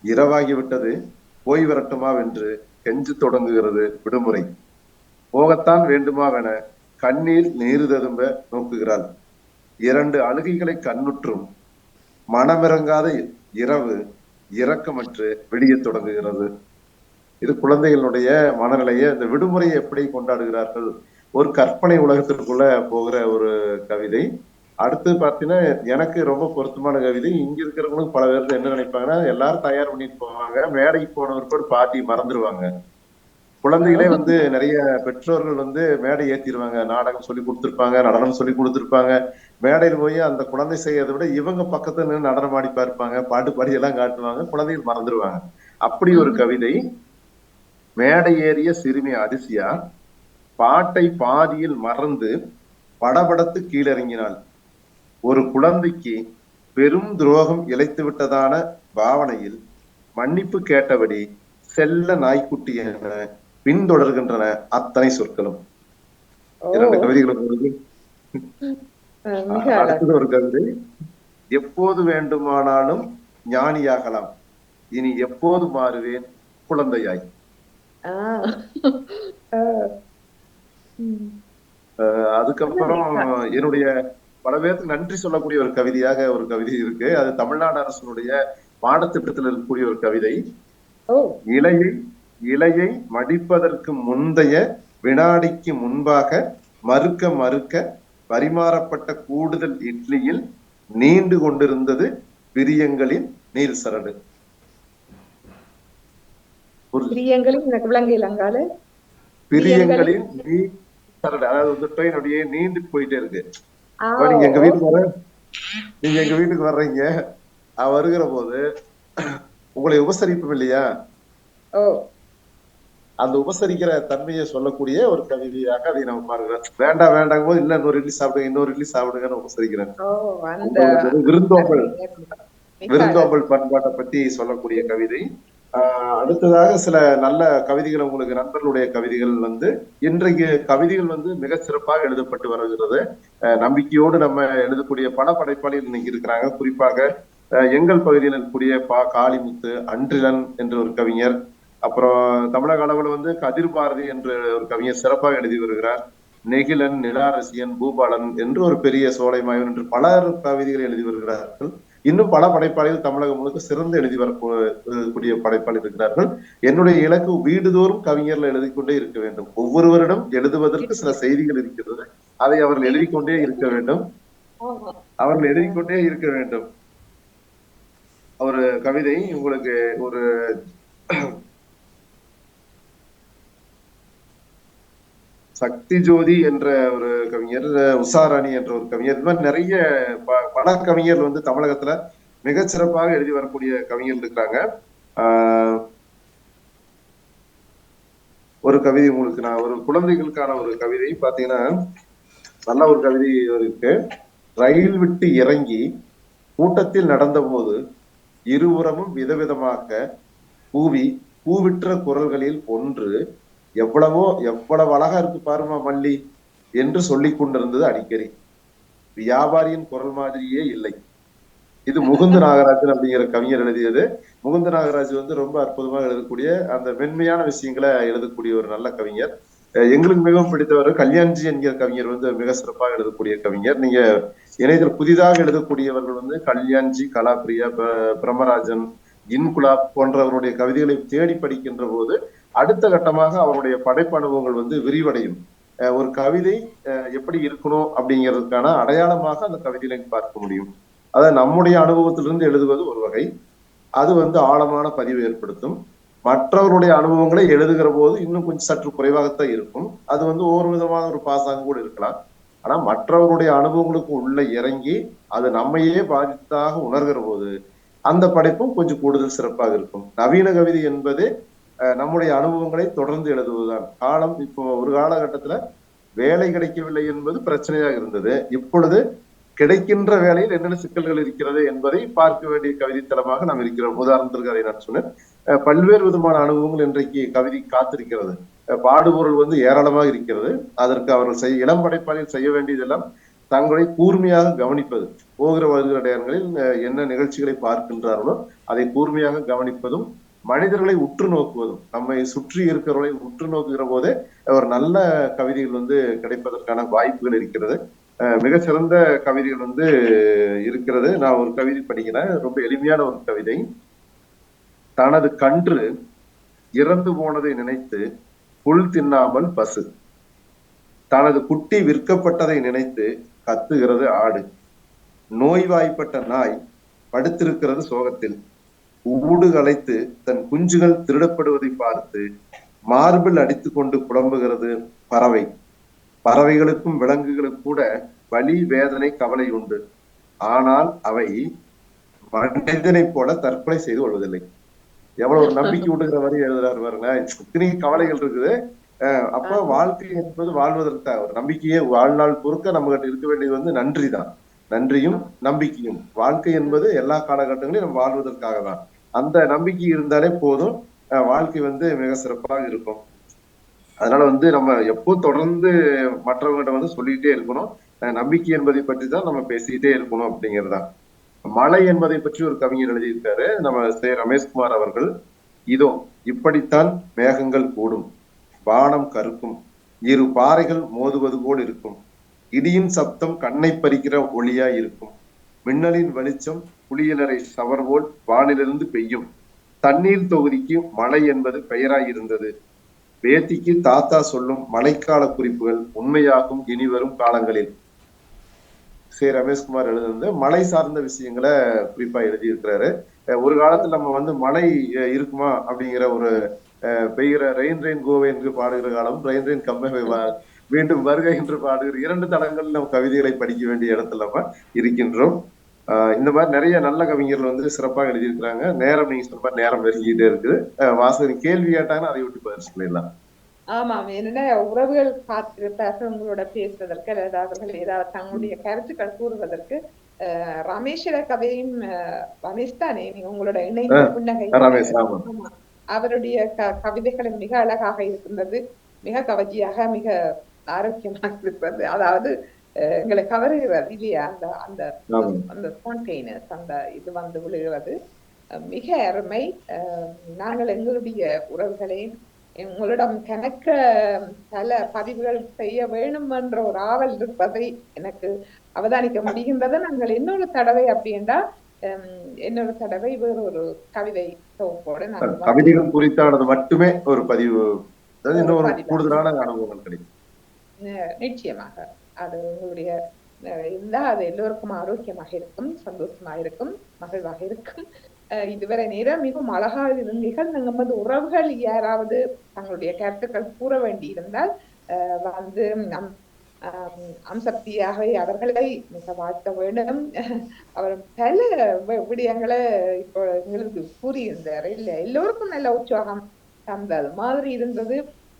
இரவாகிவிட்டது, போய் வரட்டுமாவென்று கெஞ்சு தொடங்குகிறது விடுமுறை. போகத்தான் வேண்டுமாவென கண்ணீர் நீரு ததும்ப நோக்குகிறாள். 2 அழுகைகளை கண்ணுற்றும் மனமிறங்காத இரவு இரக்கமற்று விடிய தொடங்குகிறது. இது குழந்தைகளுடைய மனநிலையை, இந்த விடுமுறையை எப்படி கொண்டாடுகிறார்கள், ஒரு கற்பனை உலகத்திற்குள்ள போகிற ஒரு கவிதை. அடுத்து பார்த்தீங்கன்னா எனக்கு ரொம்ப பொருத்தமான கவிதை. இங்க இருக்கிறவங்களுக்கு பல பேருக்கு என்ன நினைப்பாங்கன்னா, எல்லாரும் தயார் பண்ணிட்டு போவாங்க, மேடைக்கு போனவருக்கு பாட்டி மறந்துடுவாங்க. குழந்தைகளே நிறைய பெற்றோர்கள் மேடை ஏத்திடுவாங்க. நாடகம் சொல்லி கொடுத்துருப்பாங்க, நடனம் சொல்லி கொடுத்துருப்பாங்க. மேடையில் போய் அந்த குழந்தை செய்யறதை விட இவங்க பக்கத்துல நின்று நடனம் ஆடி பார்ப்பாங்க, பாட்டு பாடி எல்லாம் காட்டுவாங்க. குழந்தைகள் மறந்துடுவாங்க. அப்படி ஒரு கவிதை. மேடை ஏறிய சிறுமி அதிசியா பாட்டை பாதியில் மறந்து படபடத்து கீழிறங்கினாள். ஒரு குழந்தைக்கு பெரும் துரோகம் இழைத்து விட்டதான பாவனையில் மன்னிப்பு கேட்டபடி செல்ல நாய்க்குட்டி என பின்தொடர்கின்றன அத்தனை சொற்களும். 2 கவிதைகளும். அடுத்தது ஒரு கவிதை. எப்போது வேண்டுமானாலும் ஞானியாகலாம், இனி எப்போது மாறுவேன் குழந்தையாய். அதுக்கப்புறம் என்னுடைய பல பேருக்கு நன்றி சொல்லக்கூடிய ஒரு கவிதையாக ஒரு கவிதை இருக்கு. அது தமிழ்நாடு அரசினுடைய பாடத்திட்டத்தில் இருக்கக்கூடிய ஒரு கவிதை. இலையை மடிப்பதற்கு முந்தைய வினாடிக்கு முன்பாக மறுக்க மறுக்க பரிமாறப்பட்ட கூடுதல் இட்லியில் நீண்டு கொண்டிருந்தது பிரியங்களின் நீர் சரடு. பிரியங்களின் நீர் சரடு, அதாவது ட்ரெயின் அப்படியே நீண்டு போயிட்டே இருக்கு. நீங்க எங்க வீட்டுக்கு வர்றீங்க, வருகிற போது உங்களை உபசரிப்பும் இல்லையா, அந்த உபசரிக்கிற தன்மையை சொல்லக்கூடிய ஒரு கவிதையாக அதை நம்ம பார்க்கிறோம். வேண்டாம் வேண்டாம் போது இல்ல இன்னொரு இட்லி சாப்பிடுங்க, இன்னொரு இட்லி சாப்பிடுங்கன்னு உபசரிக்கிறேன். விருந்தோம்பல் பண்பாட்டை பத்தி சொல்லக்கூடிய கவிதை. அடுத்ததாக சில நல்ல கவிதைகள், உங்களுக்கு நண்பர்களுடைய கவிதைகள் வந்து இன்றைக்கு கவிதைகள் வந்து மிக சிறப்பாக எழுதப்பட்டு வருகிறது. நம்பிக்கையோடு நம்ம எழுதக்கூடிய பல படைப்பாளிகள் இன்னைக்கு இருக்கிறாங்க. குறிப்பாக எங்கள் பகுதியில் இருக்கக்கூடிய காளிமுத்து, அன்றிலன் என்ற ஒரு கவிஞர், அப்புறம் தமிழக அளவில் வந்து கதிர் பாரதி என்ற ஒரு கவிஞர் சிறப்பாக எழுதி வருகிறார். நெகிழன், நிலாரசியன், பூபாலன் என்று ஒரு பெரிய சோலைமாயவன் என்று பலர் கவிதைகள் எழுதி வருகிறார்கள். இன்னும் பல படைப்பாளிகள் தமிழகம் முழுக்க சிறந்து எழுதி வரக்கூடிய படைப்பாளிகள் இருக்கிறார்கள். என்னுடைய இலக்கு வீடுதோறும் கவிஞர்கள் எழுதி கொண்டே இருக்க வேண்டும். ஒவ்வொருவரிடம் எழுதுவதற்கு சில செய்திகள் இருக்கிறது, அதை அவர்கள் எழுதிக்கொண்டே இருக்க வேண்டும். அவர்கள் எழுதிக்கொண்டே இருக்க வேண்டும். ஒரு கவிதை உங்களுக்கு ஒரு சக்தி ஜோதி என்ற ஒரு கவிஞர், உஷாராணி என்ற ஒரு கவிஞர், இந்த மாதிரி நிறைய பல கவிஞர்கள் வந்து தமிழகத்துல மிகச்சிறப்பாக எழுதி வரக்கூடிய கவிஞர்கள் இருக்கிறாங்க. ஒரு கவிதை உங்களுக்கு நான் ஒரு குழந்தைகளுக்கான ஒரு கவிதை பாத்தீங்கன்னா நல்ல ஒரு கவிதை இருக்கு. ரயில் விட்டு இறங்கி கூட்டத்தில் நடந்த போது இருபுறமும் விதவிதமாக பூவிற்ற குரல்களில் ஒன்று எவ்வளவு அழகா இருக்கு பாருமா மல்லி என்று சொல்லிக் கொண்டிருந்தது அடிக்கடி. வியாபாரியின் குரல் மாதிரியே இல்லை. இது முகுந்த நாகராஜன் அப்படிங்கிற கவிஞர் எழுதியது. முகுந்த நாகராஜ் வந்து ரொம்ப அற்புதமாக எழுதக்கூடிய அந்த மென்மையான விஷயங்களை எழுதக்கூடிய ஒரு நல்ல கவிஞர். எங்களுக்கு மிகவும் பிடித்தவர் கல்யாண்ஜி என்கிற கவிஞர் வந்து மிக சிறப்பாக எழுதக்கூடிய கவிஞர். நீங்க இணையத்தில் புதிதாக எழுதக்கூடியவர்கள் வந்து கல்யாண்ஜி, கலாபிரியா, பிரமராஜன், இன்குலாப் போன்றவருடைய கவிதைகளை தேடி படிக்கின்ற போது அடுத்த கட்டமாக அவருடைய படைப்பு அனுபவங்கள் வந்து விரிவடையும். ஒரு கவிதை எப்படி இருக்கணும் அப்படிங்கிறதுக்கான அடையாளமாக அந்த கவிதைகளை பார்க்க முடியும். அதாவது நம்முடைய அனுபவத்திலிருந்து எழுதுவது ஒரு வகை, அது வந்து ஆழமான பதிவு ஏற்படுத்தும். மற்றவருடைய அனுபவங்களை எழுதுகிற போது இன்னும் கொஞ்சம் சற்று குறைவாகத்தான் இருக்கும். அது வந்து ஒவ்வொரு விதமான ஒரு பாசாங்க கூட இருக்கலாம். ஆனா மற்றவருடைய அனுபவங்களுக்கு உள்ள இறங்கி அது நம்மையே பாதித்தாக உணர்கிற போது அந்த படைப்பும் கொஞ்சம் கூடுதல் சிறப்பாக இருக்கும். நவீன கவிதை என்பது நம்முடைய அனுபவங்களை தொடர்ந்து எழுதுவதுதான். காலம் இப்போ ஒரு காலகட்டத்துல வேலை கிடைக்கவில்லை என்பது பிரச்சனையாக இருந்தது. இப்பொழுது கிடைக்கின்ற வேலையில் என்னென்ன சிக்கல்கள் இருக்கிறது என்பதை பார்க்க வேண்டிய கவிதை தளமாக நாம் இருக்கிறோம். உதாரணத்திற்கு அதை நான் சொன்னேன். பல்வேறு விதமான அனுபவங்கள் இன்றைக்கு கவிதை காத்திருக்கிறது. பாடுபொருள் வந்து ஏராளமாக இருக்கிறது. அதற்கு அவர்கள் இளம் படைப்பாளிகள் செய்ய வேண்டியதெல்லாம் தங்களை கூர்மையாக கவனிப்பது. போகிற வருகிற நேரங்களில் என்ன நிகழ்ச்சிகளை பார்க்கின்றார்களோ அதை கூர்மையாக கவனிப்பதும், மனிதர்களை உற்று நோக்குவதும். நம்மை சுற்றி இருக்கிறவர்களை உற்று நோக்குகிற போதே ஒரு நல்ல கவிதைகள் வந்து கிடைப்பதற்கான வாய்ப்புகள் இருக்கிறது. மிக சிறந்த கவிதைகள் வந்து இருக்கிறது. நான் ஒரு கவிதை படிக்கிறேன், ரொம்ப எளிமையான ஒரு கவிதை. தனது கன்று இறந்து போனதை நினைத்து புல் தின்னாமல் பசு, தனது குட்டி விற்கப்பட்டதை நினைத்து கத்துகிறது ஆடு, நோய்வாய்ப்பட்ட நாய் படுத்திருக்கிறது சோகத்தில், ஊடு கலைத்து தன் குஞ்சுகள் திருடப்படுவதை பார்த்து மார்பில் அடித்து கொண்டு புலம்புகிறது பறவை. பறவைகளுக்கும் விலங்குகளுக்கும் கூட வலி, வேதனை, கவலை உண்டு. ஆனால் அவை மனிதனை போல தற்கொலை செய்து கொள்வதில்லை. எவ்வளவு ஒரு நம்பிக்கை விடுகிற மாதிரி எழுதுறாரு பாருங்க. இத்தனை கவலைகள் இருக்குது. அப்ப வாழ்க்கை என்பது வாழ்வதற்காக ஒரு நம்பிக்கையே வாழ்நாள் பொறுக்க நம்ம கிட்ட இருக்க வேண்டியது வந்து நன்றி தான். நன்றியும் நம்பிக்கையும். வாழ்க்கை என்பது எல்லா காலகட்டங்களையும் நம்ம வாழ்வதற்காக தான். அந்த நம்பிக்கை இருந்தாலே போதும், வாழ்க்கை வந்து மிக சிறப்பாக இருக்கும். அதனால வந்து நம்ம எப்போ தொடர்ந்து மற்றவங்ககிட்ட வந்து சொல்லிட்டே இருக்கணும். நம்பிக்கை என்பதை பற்றி தான் நம்ம பேசிக்கிட்டே இருக்கணும் அப்படிங்கிறதுதான். மழை என்பதை பற்றி ஒரு கவிஞர் எழுதியிருக்காரு நம்ம ரமேஷ்குமார் அவர்கள். இதோ இப்படித்தான் மேகங்கள் கூடும், வானம் கருக்கும், இரு பாறைகள் மோதுவது போல் இருக்கும், இடியின் சப்தம் கண்ணை பறிக்கிற ஒளியா இருக்கும், மின்னலின் வெளிச்சம் குளியலறை சவர் போல் வானிலிருந்து பெய்யும், தண்ணீர் தொகுதிக்கு மழை என்பது பெயராய் இருந்தது, பேத்திக்கு தாத்தா சொல்லும் மழைக்கால குறிப்புகள் உண்மையாகும் இனி வரும் காலங்களில். ரமேஷ்குமார் எழுதுந்து மழை சார்ந்த விஷயங்களை குறிப்பா எழுதியிருக்கிறாரு. ஒரு காலத்துல நம்ம வந்து மழை இருக்குமா அப்படிங்கிற ஒரு பெய்கிற ரெயின் கோவை என்று பாடுகிற காலம், ரெயின் கம்மை மீண்டும் வருகை என்று பாடுகிற இரண்டு தளங்கள் நம்ம கவிதைகளை படிக்க வேண்டிய இடத்துல நம்ம இருக்கின்றோம். இந்த மாதிரி நிறைய நல்ல கவிஞர்கள் வந்து சிறப்பாக எழுதியிருக்கிறாங்க. நேரம் நீங்க சொன்ன மாதிரி நேரம் நெருங்கிட்டே இருக்குது. வாசகர் கேள்வி கேட்டாங்கன்னா அதை விட்டு பதில் சொல்லிடலாம். ஆமாம், என்ன உறவுகள் காத்திருப்பார்கள் உங்களோட பேசுவதற்கு அல்லது அவர்கள் ஏதாவது தங்களுடைய கருத்துக்கள் கூறுவதற்கு. ரமேஷோட கதையும் ரமேஷ் தானே நீங்க உங்களோட இணைந்த புன்னகை அவருடைய கவிதைகளும் மிக அழகாக இருக்கின்றது, மிக கவர்ச்சியாக, மிக ஆரோக்கியமாக இருப்பது. அதாவது எங்களை கவருகிறது இல்லையா, அந்த அந்த அந்த ஸ்பான்டேனியஸ் அந்த இது வந்து விழுகிறது. மிக அருமை. நாங்கள் எங்களுடைய உறவுகளையும் உங்களிடம் கணக்க பல பதிவுகள் செய்ய வேணும் என்ற ஒரு ஆவல் இருப்பதை எனக்கு அவதானிக்க முடிகின்றது. நாங்கள் இன்னொரு தடவை அப்படின்னா இன்னொரு தடவை வேறு ஒரு கவிதை தொகுப்போடு கவிதைகள் குறித்தானது மட்டுமே ஒரு பதிவு, இன்னொரு கூடுதலான அனுபவங்கள் கிடைக்கும். நிச்சயமாக அது உங்களுடைய இருந்தா அது எல்லோருக்கும் ஆரோக்கியமாக இருக்கும், சந்தோஷமாக இருக்கும், மகிழ்வாக இருக்கும். இதுவரை நேரம் மிகவும் அழகாக இருந்தீர்கள். நமது உறவுகள் யாராவது தங்களுடைய கருத்துக்கள் கூற வேண்டி இருந்தால் வந்து அம்சப்தியாக அவர்களை மிக வாழ்த்த வேண்டும். அவர் பல விடயங்களை இப்போ எங்களுக்கு கூறியிருந்தார். இல்லை எல்லோருக்கும் நல்ல உற்சாகம் தந்தது மாதிரி இருந்தது.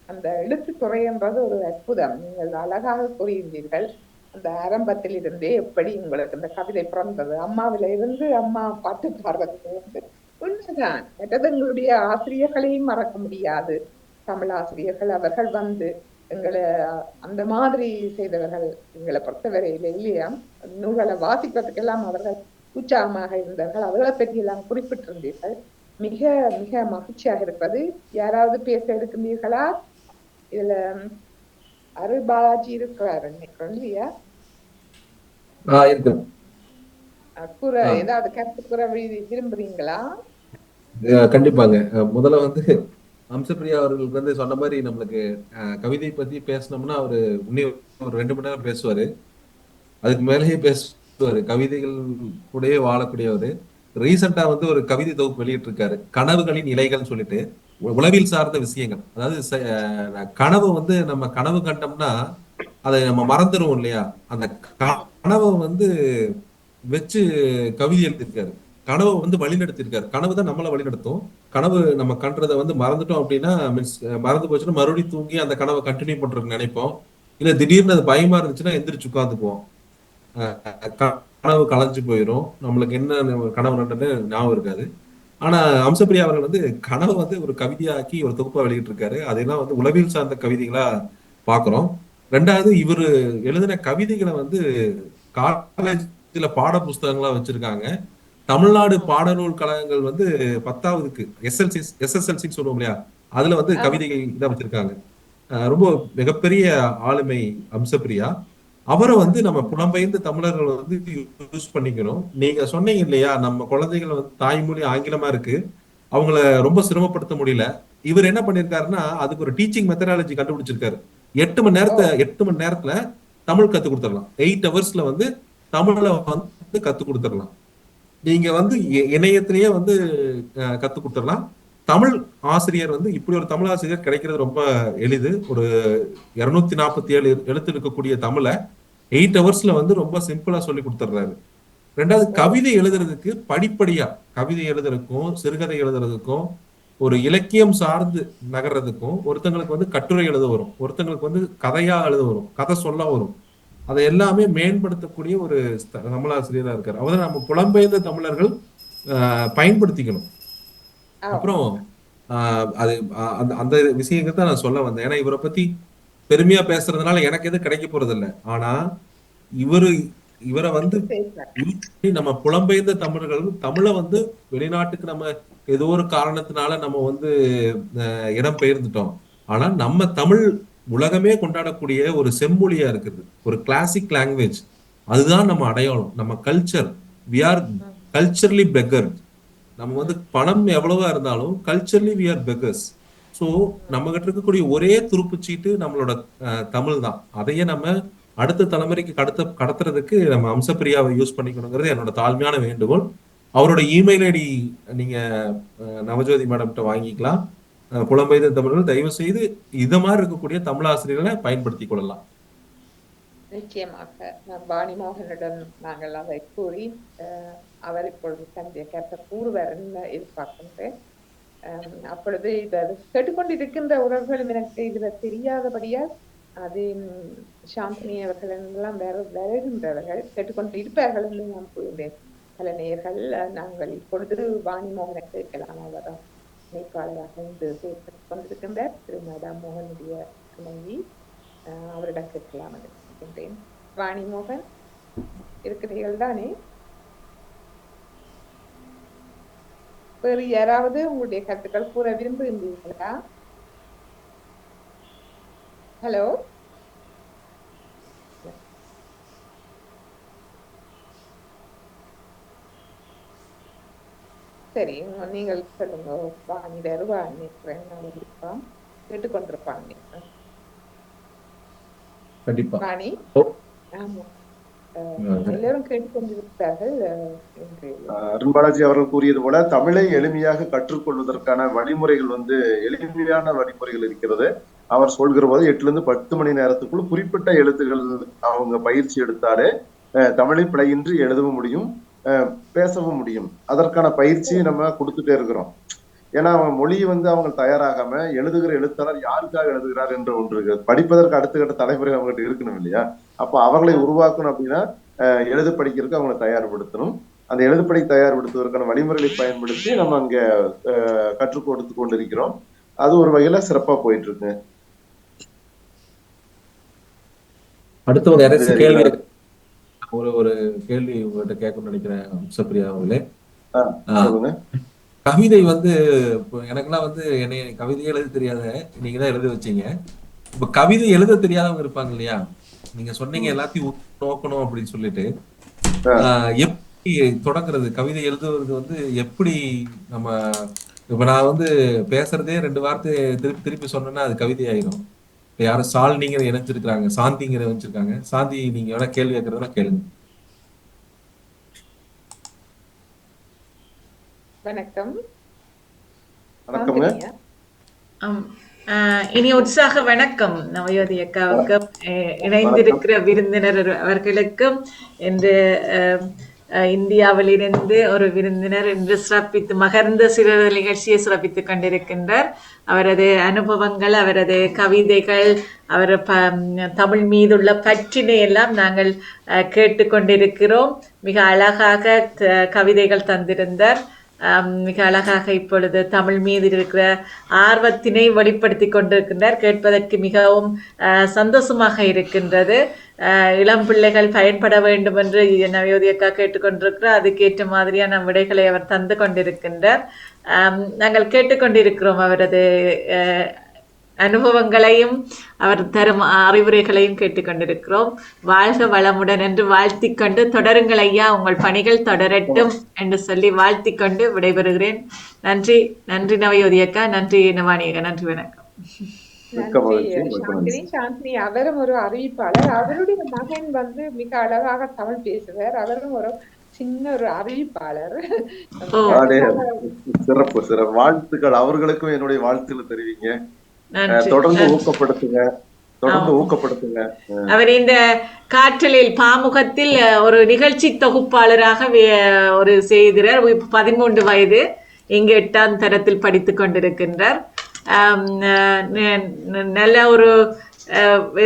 அந்த எழுத்துத்துறை என்பது ஒரு அற்புதம். நீங்கள் அழகாக கூறியிருந்தீர்கள். அந்த ஆரம்பத்தில் இருந்தே எப்படி உங்களுக்கு இந்த கவிதை பிறந்தது, அம்மாவில இருந்து அம்மா பாட்டு பாடுறதுல இருந்து. உண்மைதான். மற்றது எங்களுடைய ஆசிரியர்களையும் மறக்க முடியாது. தமிழ் ஆசிரியர்கள் அவர்கள் வந்து எங்களை அந்த மாதிரி செய்தவர்கள் எங்களை பொறுத்தவரையில இல்லையா. நூல்களை வாசிப்பதற்கெல்லாம் அவர்கள் உற்சாகமாக இருந்தார்கள். அவர்களை பற்றி எல்லாம் குறிப்பிட்டிருந்தீர்கள். மிக மிக மகிழ்ச்சியாக இருப்பது. யாராவது பேச இருக்கின்றீர்களா? இதுல அருள் பாலாஜி இருக்கிறாரு நினைக்கிறோம் இல்லையா? கூற ஏதாவது கருத்து கூற விரும்புறீங்களா? கண்டிப்பாங்க. முதல்ல வந்து அம்சப்பிரியா அவர்களுக்கு வந்து சொன்ன மாதிரி நம்மளுக்கு கவிதை பத்தி பேசணும்னா அவரு ஒரு 2 மணி நேரம் பேசுவாரு, அதுக்கு மேலேயே பேசுவாரு. கவிதைகள் கூடயே வாழக்கூடியவரு. ரீசெண்டா வந்து ஒரு கவிதை தொகுப்பு வெளியிட்டு இருக்காரு, கனவுகளின் இலைகள் சொல்லிட்டு, உளவியல் சார்ந்த விஷயங்கள். அதாவது கனவு வந்து நம்ம கனவு கண்டோம்னா அதை நம்ம மறந்துடுவோம் இல்லையா, அந்த கனவை வந்து வச்சு கவிதை எழுதியிருக்காரு. கனவை வந்து வழிநடத்திருக்காரு. கனவு தான் நம்மளை வழிநடத்தும். கனவு நம்ம கன்றதை வந்து மறந்துட்டோம் அப்படின்னா, மீன்ஸ் மறந்து போச்சுன்னா மறுபடியும் தூங்கி அந்த கனவை கண்டினியூ பண்றதுக்கு நினைப்போம். இல்ல திடீர்னு அது பயமா இருந்துச்சுன்னா எந்திரிச்சு உட்காந்துக்குவோம். கனவு கலைஞ்சு போயிடும், நம்மளுக்கு என்ன கனவு நடந்தது ஞாபகம் இருக்காது. ஆனா அம்சப்பிரியா அவர்கள் வந்து கனவு வந்து ஒரு கவிதையாக்கி ஒரு தொகுப்பா வெளியிட்டு இருக்காரு. அதெல்லாம் வந்து உளவியல் சார்ந்த கவிதைகளா பாக்குறோம். 2வது இவரு எழுதின கவிதைகளை வந்து காலேஜ்ல பாட புஸ்தகங்களா வச்சிருக்காங்க. தமிழ்நாடு பாடநூல் கழகங்கள் வந்து 10ஆவதுக்கு எஸ்எஸ்எல்சின்னு சொல்லுவோம் இல்லையா, அதுல வந்து கவிதைகள் இதை வச்சிருக்காங்க. ரொம்ப மிகப்பெரிய ஆளுமை அம்சப்பிரியா. அவரை வந்து நம்ம புலம்பெயர்ந்த தமிழர்கள் வந்து யூஸ் பண்ணிக்கணும். நீங்க சொன்னீங்க இல்லையா, நம்ம குழந்தைகள் வந்து தாய்மொழி ஆங்கிலமா இருக்கு, அவங்கள ரொம்ப சிரமப்படுத்த முடியல. இவர் என்ன பண்ணிருக்காருன்னா அதுக்கு ஒரு டீச்சிங் மெத்தடாலஜி கண்டுபிடிச்சிருக்காரு. 8 மணி நேரத்துல தமிழ் கத்து கொடுத்துடலாம். 8 ஹவர்ஸ்ல வந்து தமிழை வந்து கத்து கொடுத்துடலாம். நீங்க வந்து இணையத்திலேயே வந்து கத்து கொடுத்துடலாம். தமிழ் ஆசிரியர் வந்து இப்படி ஒரு தமிழ் ஆசிரியர் கிடைக்கிறது ரொம்ப எளிது. ஒரு 247 எழுத்து இருக்கக்கூடிய தமிழை 8 ஹவர்ஸ்ல வந்து ரொம்ப சிம்பிளா சொல்லி கொடுத்துட்றாரு. 2வது கவிதை எழுதுறதுக்கு படிப்படியா, கவிதை எழுதுறதுக்கும் சிறுகதை எழுதுறதுக்கும் ஒரு இலக்கியம் சார்ந்து நகர்றதுக்கும், ஒருத்தங்களுக்கு வந்து கட்டுரை எழுத வரும், ஒருத்தங்களுக்கு வந்து கதையா எழுத வரும், கதை சொல்ல வரும். அதை எல்லாமே மேம்படுத்தக்கூடிய ஒரு தமிழாசிரியரா இருக்காரு. அவர் நம்ம புலம்பெயர்ந்த தமிழர்கள் பயன்படுத்திக்கணும். அப்புறம் அது அந்த விஷயங்கள் தான் நான் சொல்ல வந்தேன். ஏன்னா இவரை பத்தி பெருமையா பேசுறதுனால எனக்கு எதுவும் கிடைக்க போறது இல்லை. ஆனா இவரை வந்து நம்ம புலம்பெயர்ந்த தமிழர்கள் தமிழை வந்து வெளிநாட்டுக்கு நம்ம ஏதோ ஒரு காரணத்தினால நம்ம வந்து இடம் பெயர்ந்துட்டோம். ஆனா நம்ம தமிழ் உலகமே கொண்டாடக்கூடிய ஒரு செம்மொழியா இருக்குது, ஒரு கிளாசிக் லாங்குவேஜ். அதுதான் நம்ம அடையாளம், நம்ம culture. We are culturally beggar. நம்ம வந்து பணம் எவ்வளவா இருந்தாலும் culturally we are beggars. So நம்ம கிட்ட இருக்கக்கூடிய ஒரே துருப்புச்சீட்டு நம்மளோட தமிழ் தான். அதையே நம்ம அடுத்த தலைமுறைக்கு கடத்துறதுக்கு நம்ம அம்சப்பிரியாவை யூஸ் பண்ணிக்கணுங்கிறது என்னோட தாழ்மையான வேண்டுகோள். அவரோட இமெயில் ஐடி நீங்க நவஜோதி மேடம்கிட்ட வாங்கிக்கலாம். புலம்பெயர்ந்த தமிழர்கள் தயவு செய்து இத மாதிரி இருக்கக்கூடிய தமிழ் ஆசிரியர்களை பயன்படுத்திக் கொள்ளலாம். நிச்சயமாக வாணிமோகனிடம் நாங்கள் அதை கூறி அவர் இப்பொழுது தன்னுடைய கருத்தை கூறுவார் எதிர்பார்க்கின்றேன். அப்பொழுது இதை கேட்டுக்கொண்டிருக்கின்ற உறவுகளும் எனக்கு இதுல தெரியாதபடியால் அது சாந்தினி அவர்கள் எல்லாம் வருகின்றவர்கள் கேட்டுக்கொண்டு இருப்பார்கள் என்று நான் கூறுகிறேன். பல நேயர்கள் நாங்கள் இப்பொழுது வாணிமோகனை கேட்கலாம். அவர் இணைப்பாளராக இன்று செயற்பட்டுக் கொண்டிருக்கின்றார் திரு நடாமோகனுடைய துணைவி. அவரிடம் கேட்கலாம் என்று நினைக்கின்றேன். வாணி மோகன் இருக்கிறீர்கள் தானே? வேறு யாராவது உங்களுடைய கருத்துக்கள் கூற விரும்புகின்றீர்களா? ஹலோ, சரி, நீங்கள் சொல்லுங்க. வாணி வேறு வாணி கேட்டுக்கொண்டிருப்பாங்க. கண்டிப்பா. வாணி, ஓ, ஆமா, எல்லாரும் கேட்டுக்கொண்டிருக்கிறார்கள். அருண்பாலாஜி அவர்கள் கூறியது போல தமிழை எளிமையாக கற்றுக்கொள்வதற்கான வழிமுறைகள் எளிமையான வழிமுறைகள் இருக்கிறது. அவர் சொல்கிற போது 8 to 10 மணி நேரத்துக்குள் குறிப்பிட்ட எழுத்துகள் அவங்க பயிற்சி எடுத்தாலே தமிழை பிழையின்றி எழுதவும் முடியும், பேசவும் முடியும். அதற்கான பயிற்சியை நம்ம கொடுத்துட்டே இருக்கிறோம். ஏன்னா அவங்க மொழி அவங்க தயாராகாம எழுதுகிற எழுத்தாளர் யாருக்காக எழுதுகிறார் என்ற ஒன்று இருக்கு. படிப்பதற்கு அடுத்த கட்ட தலைமுறை அவங்ககிட்ட இருக்கணும் இல்லையா? அப்ப அவர்களை உருவாக்கணும் அப்படின்னா எழுது படிக்கிறதுக்கு அவங்களை தயார்படுத்தணும். அந்த எழுதுப்படி தயார்படுத்துவதற்கான வழிமுறைகளை பயன்படுத்தி நம்ம அங்க கற்றுக் கொடுத்து கொண்டிருக்கிறோம். அது ஒரு வகையில சிறப்பா போயிட்டு இருக்கு. அடுத்த ஒரு கேள்வி, ஒரு கேள்வி உங்கள்கிட்ட கேட்கணும்னு நினைக்கிறேன் அம்சப்பிரியா அவர்களே. கவிதை எனக்கெல்லாம் என்னை கவிதையே எழுத தெரியாத நீங்க தான் எழுத வச்சீங்க. இப்ப கவிதை எழுத தெரியாதவங்க இருப்பாங்க இல்லையா? நீங்க சொன்னீங்க எல்லாத்தையும் நோக்கணும் அப்படின்னு சொல்லிட்டு, எப்படி தொடங்குறது? கவிதை எழுதுவது எப்படி? நம்ம இப்ப நான் பேசுறதே 2 வார்த்தை திருப்பி திருப்பி சொன்னேன்னா அது கவிதை ஆயிரும். இப்ப யாரும் சால்னிங்கிற இணைச்சிருக்காங்க, சாந்திங்கிற வச்சிருக்காங்க. சாந்தி, நீங்க வேணா கேள்வி கேட்கறதுனா கேளுங்க. வணக்கம். இனி உற்சாக வணக்கம் நவயோதி அக்காவுக்கும் இணைந்திருக்கிற விருந்தினர் அவர்களுக்கும். என்று இந்தியாவிலிருந்து ஒரு விருந்தினர் என்று சிறப்பித்து மகர்ந்த சிறுவர் நிகழ்ச்சியை சிறப்பித்துக் கொண்டிருக்கின்றார். அவரது அனுபவங்கள், அவரது கவிதைகள், அவர் தமிழ் மீதுள்ள பற்றினை எல்லாம் நாங்கள் கேட்டுக்கொண்டிருக்கிறோம். மிக அழகாக கவிதைகள் தந்திருந்தார். மிக அழகாக இப்பொழுது தமிழ் மீது இருக்கிற ஆர்வத்தினை வெளிப்படுத்தி கொண்டிருக்கின்றார். கேட்பதற்கு மிகவும் சந்தோஷமாக இருக்கின்றது. இளம் பிள்ளைகள் பயன்பட வேண்டும் என்று நவயோதி அக்கா கேட்டுக்கொண்டிருக்கிறார். அதுக்கேற்ற மாதிரியான விடைகளை அவர் தந்து கொண்டிருக்கின்றார். நாங்கள் கேட்டுக்கொண்டிருக்கிறோம் அவரது அனுபவங்களையும் அவர் தரும் அறிவுரைகளையும் கேட்டுக்கொண்டிருக்கிறோம். வாழ்க வளமுடன் என்று வாழ்த்திக் கொண்டு, தொடருங்கள் ஐயா, உங்கள் பணிகள் தொடரட்டும் என்று சொல்லி வாழ்த்திக் கொண்டு விடைபெறுகிறேன். நன்றி. நன்றி நவயோதி அக்கா, நன்றி நவானி அக்கா, நன்றி, வணக்கம். சாந்தினி அவரும் ஒரு அறிவிப்பாளர். அவருடைய மகன் மிக அழகாக தமிழ் பேசுவார். அவரும் ஒரு சின்ன ஒரு அறிவிப்பாளர். சிறப்பு சிறப்பு. வாழ்த்துக்கள். அவர்களுக்கும் என்னுடைய வாழ்த்துக்களை தெரிவிங்க. தொடர்ந்து ஊக்கப்படுத்துங்க, தொடர்ந்து ஊக்கப்படுத்துங்க. அவர் இந்த காற்றலில் பாமுகத்தில் ஒரு நிகழ்ச்சி தொகுப்பாளராக ஒரு செய்கிறார். 13 வயது, இங்கு 8ஆம் தரத்தில் படித்துக் கொண்டிருக்கின்றார். நல்ல ஒரு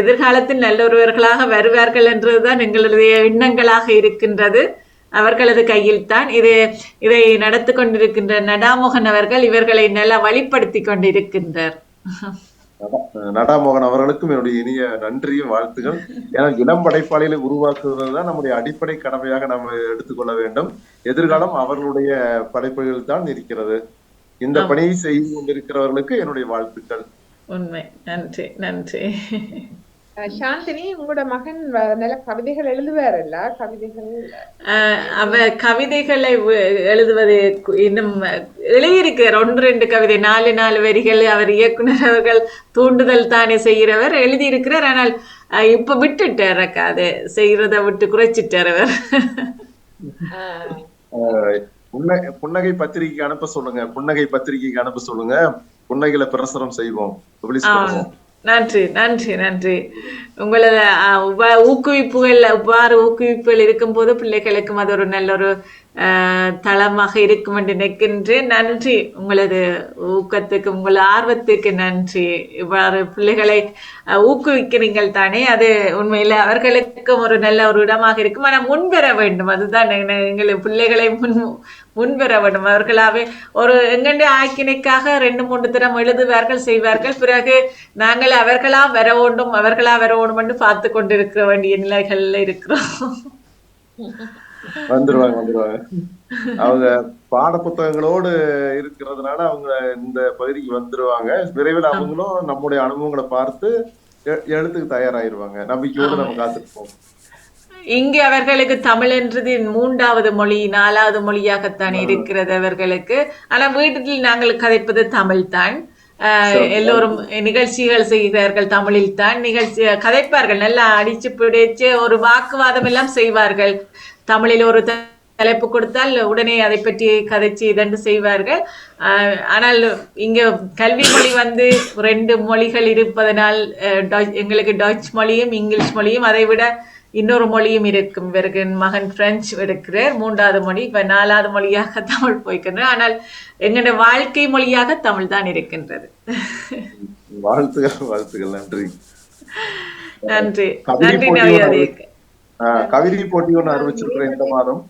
எதிர்காலத்தில் நல்லொருவர்களாக வருவார்கள் என்றுதான் எங்களுடைய எண்ணங்களாக இருக்கின்றது. அவர்களது கையில் தான் இதை நடத்தி கொண்டிருக்கின்ற நடாமோகன் அவர்கள் இவர்களை நல்லா வழிப்படுத்தி கொண்டிருக்கின்றார். நடாமோகன் அவர்களுக்கும் என்னுடைய இனிய நன்றியும் வாழ்த்துகள். ஏன்னா இளம் படைப்பாளிகளை உருவாக்குவதுதான் நம்முடைய அடிப்படை கடமையாக நாம் எடுத்துக்கொள்ள வேண்டும். எதிர்காலம் அவர்களுடைய படைப்புகள் தான் இருக்கிறது. இந்த பணியை செய்து கொண்டிருக்கிறவர்களுக்கு என்னுடைய வாழ்த்துக்கள். உண்மை. நன்றி, நன்றி. சாந்தினி, உங்களோட மகன் நல்ல கவிதைகள் எழுதுவாரல்ல? கவிதைகளை எழுதுவது இன்னும் எழுதியிருக்கிறார். 1-2 கவிதை, 4 வரிகள். அவர் இயக்குனர் அவர்கள் தூண்டுதல் தானே செய்கிறவர், எழுதியிருக்கிறார். ஆனால் இப்ப விட்டுட்டார் அக்கா, அதை செய்யறத விட்டு குறைச்சிட்டார் அவர். புன்னகை பத்திரிகைக்கு அனுப்ப சொல்லுங்க, புன்னகை பத்திரிகைக்கு அனுப்ப சொல்லுங்க. புன்னகையில பிரசுரம் செய்வோம். நன்றி, நன்றி, நன்றி. உங்களது ஊக்குவிப்புகள், இவ்வாறு ஊக்குவிப்புகள் இருக்கும்போது பிள்ளைகளுக்கும் அது ஒரு நல்ல ஒரு தளமாக இருக்கும் என்று நினைக்கின்றேன். நன்றி, உங்களது ஊக்கத்துக்கு, உங்கள் ஆர்வத்துக்கு நன்றி. இவ்வாறு பிள்ளைகளை ஊக்குவிக்கிறீங்கள் தானே, அது உண்மையில அவர்களுக்கும் ஒரு நல்ல ஒரு இடமாக இருக்கும். ஆனால் முன்வர வேண்டும், அதுதான் எங்கள் பிள்ளைகளை முன்வர வேண்டும். அவர்களாவே ஒரு எங்கண்ட ஆக்கினைக்காக 2-3 தினம் எழுதுவார்கள், செய்வார்கள். பிறகு நாங்கள் அவர்களா வர வேண்டும் என்று பார்த்து கொண்டிருக்க வேண்டிய நிலைகள்ல இருக்கிறோம். வந்துருவாங்க. அவங்க பாட புத்தகங்களோடு இருக்கிறதுனால அவங்க இந்த பகுதிக்கு வந்துருவாங்க. விரைவில் அவங்களும் நம்முடைய அனுபவங்களை பார்த்து எழுத்துக்கு தயாராயிருவாங்க. நம்பிக்கையோடு நம்ம காத்துருப்போம். இங்கே அவர்களுக்கு தமிழ் என்றது 3வது மொழி 4வது மொழியாகத்தான் இருக்கிறது அவர்களுக்கு. ஆனா வீட்டில் நாங்கள் கதைப்பது தமிழ் தான். எல்லோரும் நிகழ்ச்சிகள் செய்கிறார்கள் தமிழில் தான். நிகழ்ச்சி கதைப்பார்கள், நல்லா அடிச்சு பிடிச்சு ஒரு வாக்குவாதம் எல்லாம் செய்வார்கள். தமிழில் ஒரு தலைப்பு கொடுத்தால் உடனே அதை பற்றி கதைச்சு இதென்று செய்வார்கள். ஆனால் இங்க கல்வி மொழி 2 மொழிகள் இருப்பதனால் எங்களுக்கு டச் மொழியும் இங்கிலீஷ் மொழியும், அதை விட இன்னொரு மொழியும் இருக்கும். இவருக்கு மகன் பிரெஞ்சு எடுக்கிறார், 3வது மொழி. இப்ப 4வது மொழியாக தமிழ் போய்க்கின்றது. ஆனால் எங்களுடைய வாழ்க்கை மொழியாக தமிழ் தான் இருக்கின்றது. வாழ்த்துக்கள். நன்றி. நவியாதேக்கு. கவிதை போட்டி ஒன்று அறிவிச்சிருக்கிறேன் இந்த மாதம்.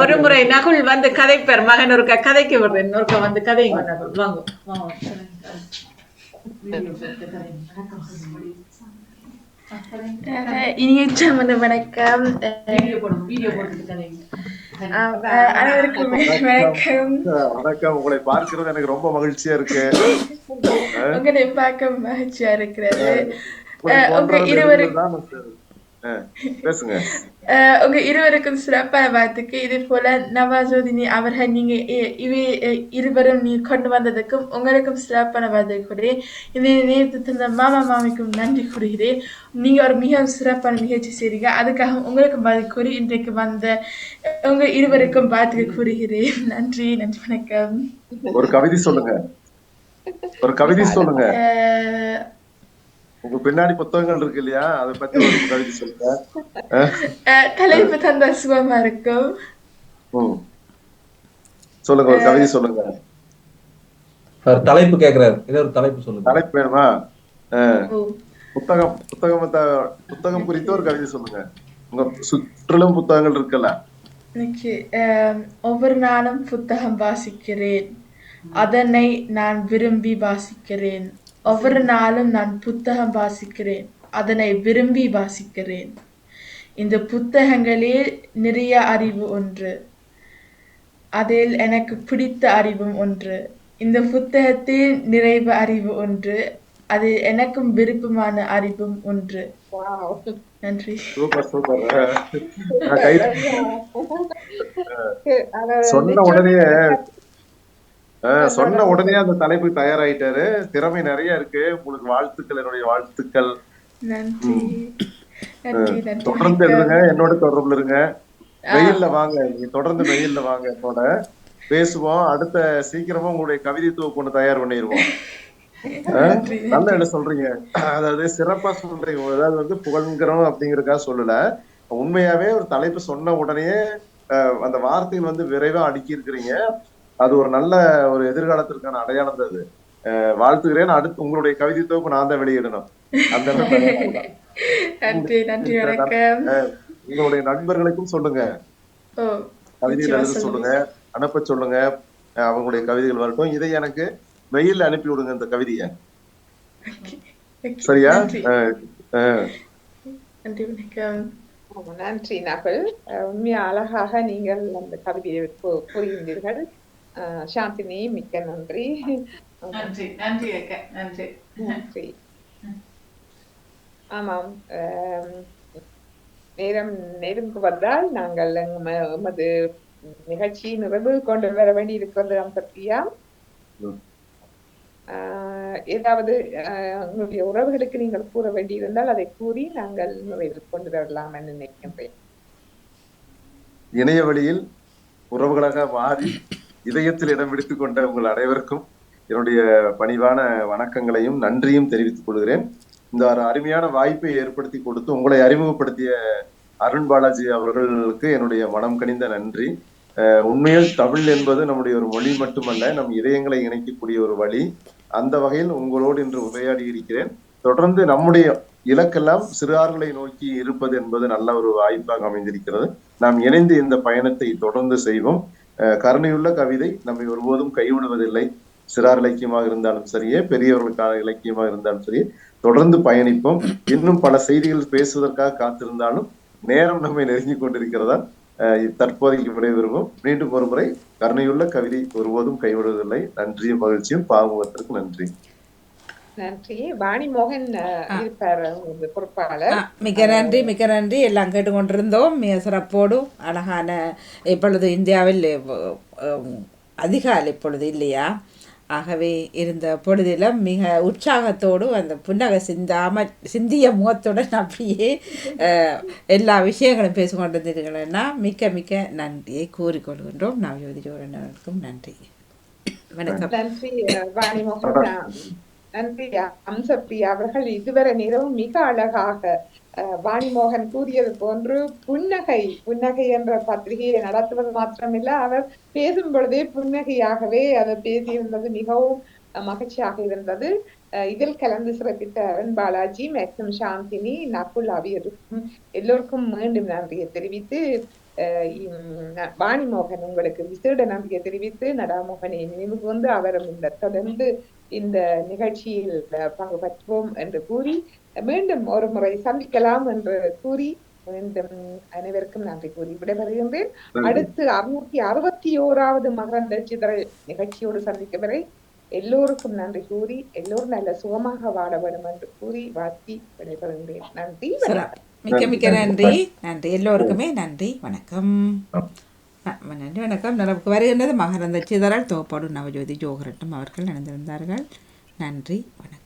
ஒரு முறை நகுல் கதைப்பார். மகன் ஒரு கதைக்கு விடுறேன், இன்னொருக்க கதைங்க நகுல். வாங்க இனிய வணக்கம். அனைவருக்கும் வணக்கம். உங்களை பார்க்கிறது எனக்கு ரொம்ப மகிழ்ச்சியா இருக்கு. உங்களை பார்க்க மகிழ்ச்சியா இருக்கிறது. உங்க இருவருக்கும் சிறப்பான வாழ்த்துக்கு. இதே போல நவாஜுதீன் அவர்கள் நீங்க இருவரும் நீங்க கொண்டு வந்ததுக்கும் உங்களுக்கும் சிறப்பான வாழ்த்து கூறுகிறேன். இந்த நேரத்தை தந்த மாமா மாமிக்கும் நன்றி கூறுகிறேன். நீங்க ஒரு மிகவும் சிறப்பான நிகழ்ச்சி செய்றீங்க. அதுக்காக உங்களுக்கும் வாழ்த்து கூறி இன்றைக்கு வந்த உங்க இருவருக்கும் வாழ்த்து கூறுகிறேன். நன்றி. வணக்கம். ஒரு கவிதை சொல்லுங்க. உங்க பின்னாடி புத்தகங்கள் இருக்கு இல்லையா, அதை பத்தி ஒரு கவிதை சொல்லுங்க. தலைப்பு தந்தா சுகமா இருக்கும். சொல்லுங்க, ஒரு கவிதை சொல்லுங்க. தலைப்பு கேக்குறாரு, ஏதோ ஒரு தலைப்பு சொல்லுங்க. தலைப்பு வேணுமா? புத்தகம் குறித்து ஒரு கவிதை சொல்லுங்க. உங்க சுற்றிலும் புத்தகங்கள் இருக்குல்ல. ஒவ்வொரு நாளும் புத்தகம் வாசிக்கிறேன், அதனை நான் விரும்பி வாசிக்கிறேன். ஒவ்வொரு நாளும் நான் புத்தகம் வாசிக்கிறேன், அதனை விரும்பி வாசிக்கிறேன். இந்த புத்தகங்களில் நிறைய அறிவு ஒன்று, அதில் எனக்கு பிடித்த அறிவும் ஒன்று. இந்த புத்தகத்தில் நிறைவு அறிவு ஒன்று, அது எனக்கும் விருப்பமான அறிவும் ஒன்று. நன்றி. சொன்ன உடனே அந்த தலைப்பு தயாராயிட்டாரு. திறமை நிறைய இருக்கு உங்களுக்கு. வாழ்த்துக்கள், என்னுடைய வாழ்த்துக்கள். தொடர்ந்து எழுதுங்க, என்னோட தொடர்புல இருங்க. வெயில்ல வாங்க, நீங்க தொடர்ந்து வெயில்ல வாங்க, என்னோட பேசுவோம். அடுத்த சீக்கிரமா உங்களுடைய கவிதை தொகுப்பு ஒண்ணு தயார் பண்ணிடுவோம். நல்ல என்ன சொல்றீங்க, அதாவது சிறப்பா சொல்றீங்க. அதாவது புகழ்கிறோம் அப்படிங்கறதுக்காக சொல்லல, உண்மையாவே ஒரு தலைப்பு சொன்ன உடனே அந்த வார்த்தைகள் விரைவா அடுக்கி இருக்கிறீங்க. அது ஒரு நல்ல ஒரு எதிர்காலத்திற்கான அடையாளம். அது வாழ்த்துகிறேன். அடுத்து உங்களுடைய கவிதை தொகுப்பு நான் தான் வெளியிடணும். அந்த உங்களுடைய நண்பர்களுக்கும் சொல்லுங்க, கவிதைகள் எழுத சொல்லுங்க, அனுப்ப சொல்லுங்க. அவங்களுடைய கவிதைகள் வரட்டும். இதை எனக்கு மெயில் அனுப்பி விடுங்க, இந்த கவிதைய. சரியா? நன்றி நகுல். உண்மையா அழகாக நீங்கள் அந்த கவிதையை கூறுகின்றீர்கள். சாந்தினி, மிக்க நன்றி. நன்றி. ஆமாம், நேரம்க்கு வந்தால் நாங்கள் எமது நிகழ்ச்சி நிறைவு கொண்டு வர வேண்டி இருக்கிறது. அம்சப்பிரியா, ஏதாவது உங்களுடைய உறவுகளுக்கு நீங்கள் கூற வேண்டியிருந்தால் அதை கூறி நாங்கள் நிறைவு கொண்டு வரலாம் என்று நினைக்கின்றேன். இணைய வழியில் உறவுகளாக மாறி இதயத்தில் இடம் பிடித்துக் கொண்ட உங்கள் அனைவருக்கும் என்னுடைய பணிவான வணக்கங்களையும் நன்றியும் தெரிவித்துக் கொள்கிறேன். இந்த ஒரு அருமையான வாய்ப்பை ஏற்படுத்தி கொடுத்து உங்களை அறிமுகப்படுத்திய அருண் பாலாஜி அவர்களுக்கு என்னுடைய மனம் கனிந்த நன்றி. உண்மையில் தமிழ் என்பது நம்முடைய ஒரு மொழி மட்டுமல்ல, நம் இதயங்களை இணைக்கக்கூடிய ஒரு வழி. அந்த வகையில் உங்களோடு இன்று உரையாடி இருக்கிறேன். தொடர்ந்து நம்முடைய இலக்கெல்லாம் சிறார்களை நோக்கி இருப்பது என்பது நல்ல ஒரு வாய்ப்பாக அமைந்திருக்கிறது. நாம் இணைந்து இந்த பயணத்தை தொடர்ந்து செய்வோம். கருணையுள்ள கவிதை நம்மை ஒருபோதும் கைவிடுவதில்லை. சிறார் இலக்கியமாக இருந்தாலும் சரியே, பெரியவர்களுக்கான இலக்கியமாக இருந்தாலும் சரியே, தொடர்ந்து பயணிப்போம். இன்னும் பல செய்திகள் பேசுவதற்காக காத்திருந்தாலும் நேரம் நம்மை நெருங்கி கொண்டிருக்கிறதா தற்போதைக்கு விடைபெறுவோம். மீண்டும் ஒரு முறை கருணையுள்ள கவிதை ஒருபோதும் கைவிடுவதில்லை. நன்றியும் மகிழ்ச்சியும். பாவத்திற்கு நன்றி. நன்றி. வாணி மோகன் இருப்பார் பொறுப்பாளர். மிக நன்றி, மிக நன்றி. எல்லாம் கேட்டுக்கொண்டிருந்தோம். மிக சிறப்போடு அழகான இப்பொழுது இந்தியாவில் அதிகாலை பொழுது இல்லையா, ஆகவே இருந்த பொழுதிலும் மிக உற்சாகத்தோடு அந்த புன்னகை சிந்திய முகத்துடன் அப்படியே எல்லா விஷயங்களும் பேசிக்கொண்டிருந்தீர்கள்னா மிக்க மிக்க நன்றியை கூறிக்கொள்கின்றோம். நவஜோதி ஜோரனுக்கும் நன்றி. வணக்கம். நன்றி வாணி மோகன். நன்றி அம்சப்பிரியா அவர்கள். இதுவரை நேரமும் மிக அழகாக வாணிமோகன் கூறியது போன்று புன்னகை என்ற பத்திரிகையை நடத்துவது மாத்திரமில்லை, அவர் பேசும் பொழுதே புன்னகையாகவே அவர் பேசியிருந்தது மிகவும் மகிழ்ச்சியாக இருந்தது. இதில் கலந்து சிறப்பித்த அருண் பாலாஜி, மேக்ஸிம் சாந்தினி, நகுல் ஆகியோருக்கும் எல்லோருக்கும் மீண்டும் நன்றியை தெரிவித்து, வாணிமோகன் உங்களுக்கு விசேட நன்றியை தெரிவித்து, நடாமோகனை நினைவு கொண்டு அவரும் தொடர்ந்து இந்த நிகழ்ச்சியில் பங்கு பெற்றுவோம் என்று கூறி மீண்டும் ஒரு முறை சந்திக்கலாம் என்று கூறி மீண்டும் அனைவருக்கும் நன்றி கூறி விடைபெறுகின்றேன். அடுத்து 661வது மகரந்த சிதறல் நிகழ்ச்சியோடு சந்திக்கும் வரை எல்லோருக்கும் நன்றி கூறி எல்லோரும் நல்ல சுகமாக வாழ வேண்டும் என்று கூறி வாழ்த்தி விடைபெறுகின்றேன். நன்றி, மிக்க மிக்க நன்றி. நன்றி எல்லோருக்குமே நன்றி. வணக்கம். நன்றி, வணக்கம். நமக்கு வருகின்றது மகரந்த சிதறல் தொகுப்பாடு நவஜோதி ஜோகரட்டம் அவர்கள் நடந்திருந்தார்கள். நன்றி, வணக்கம்.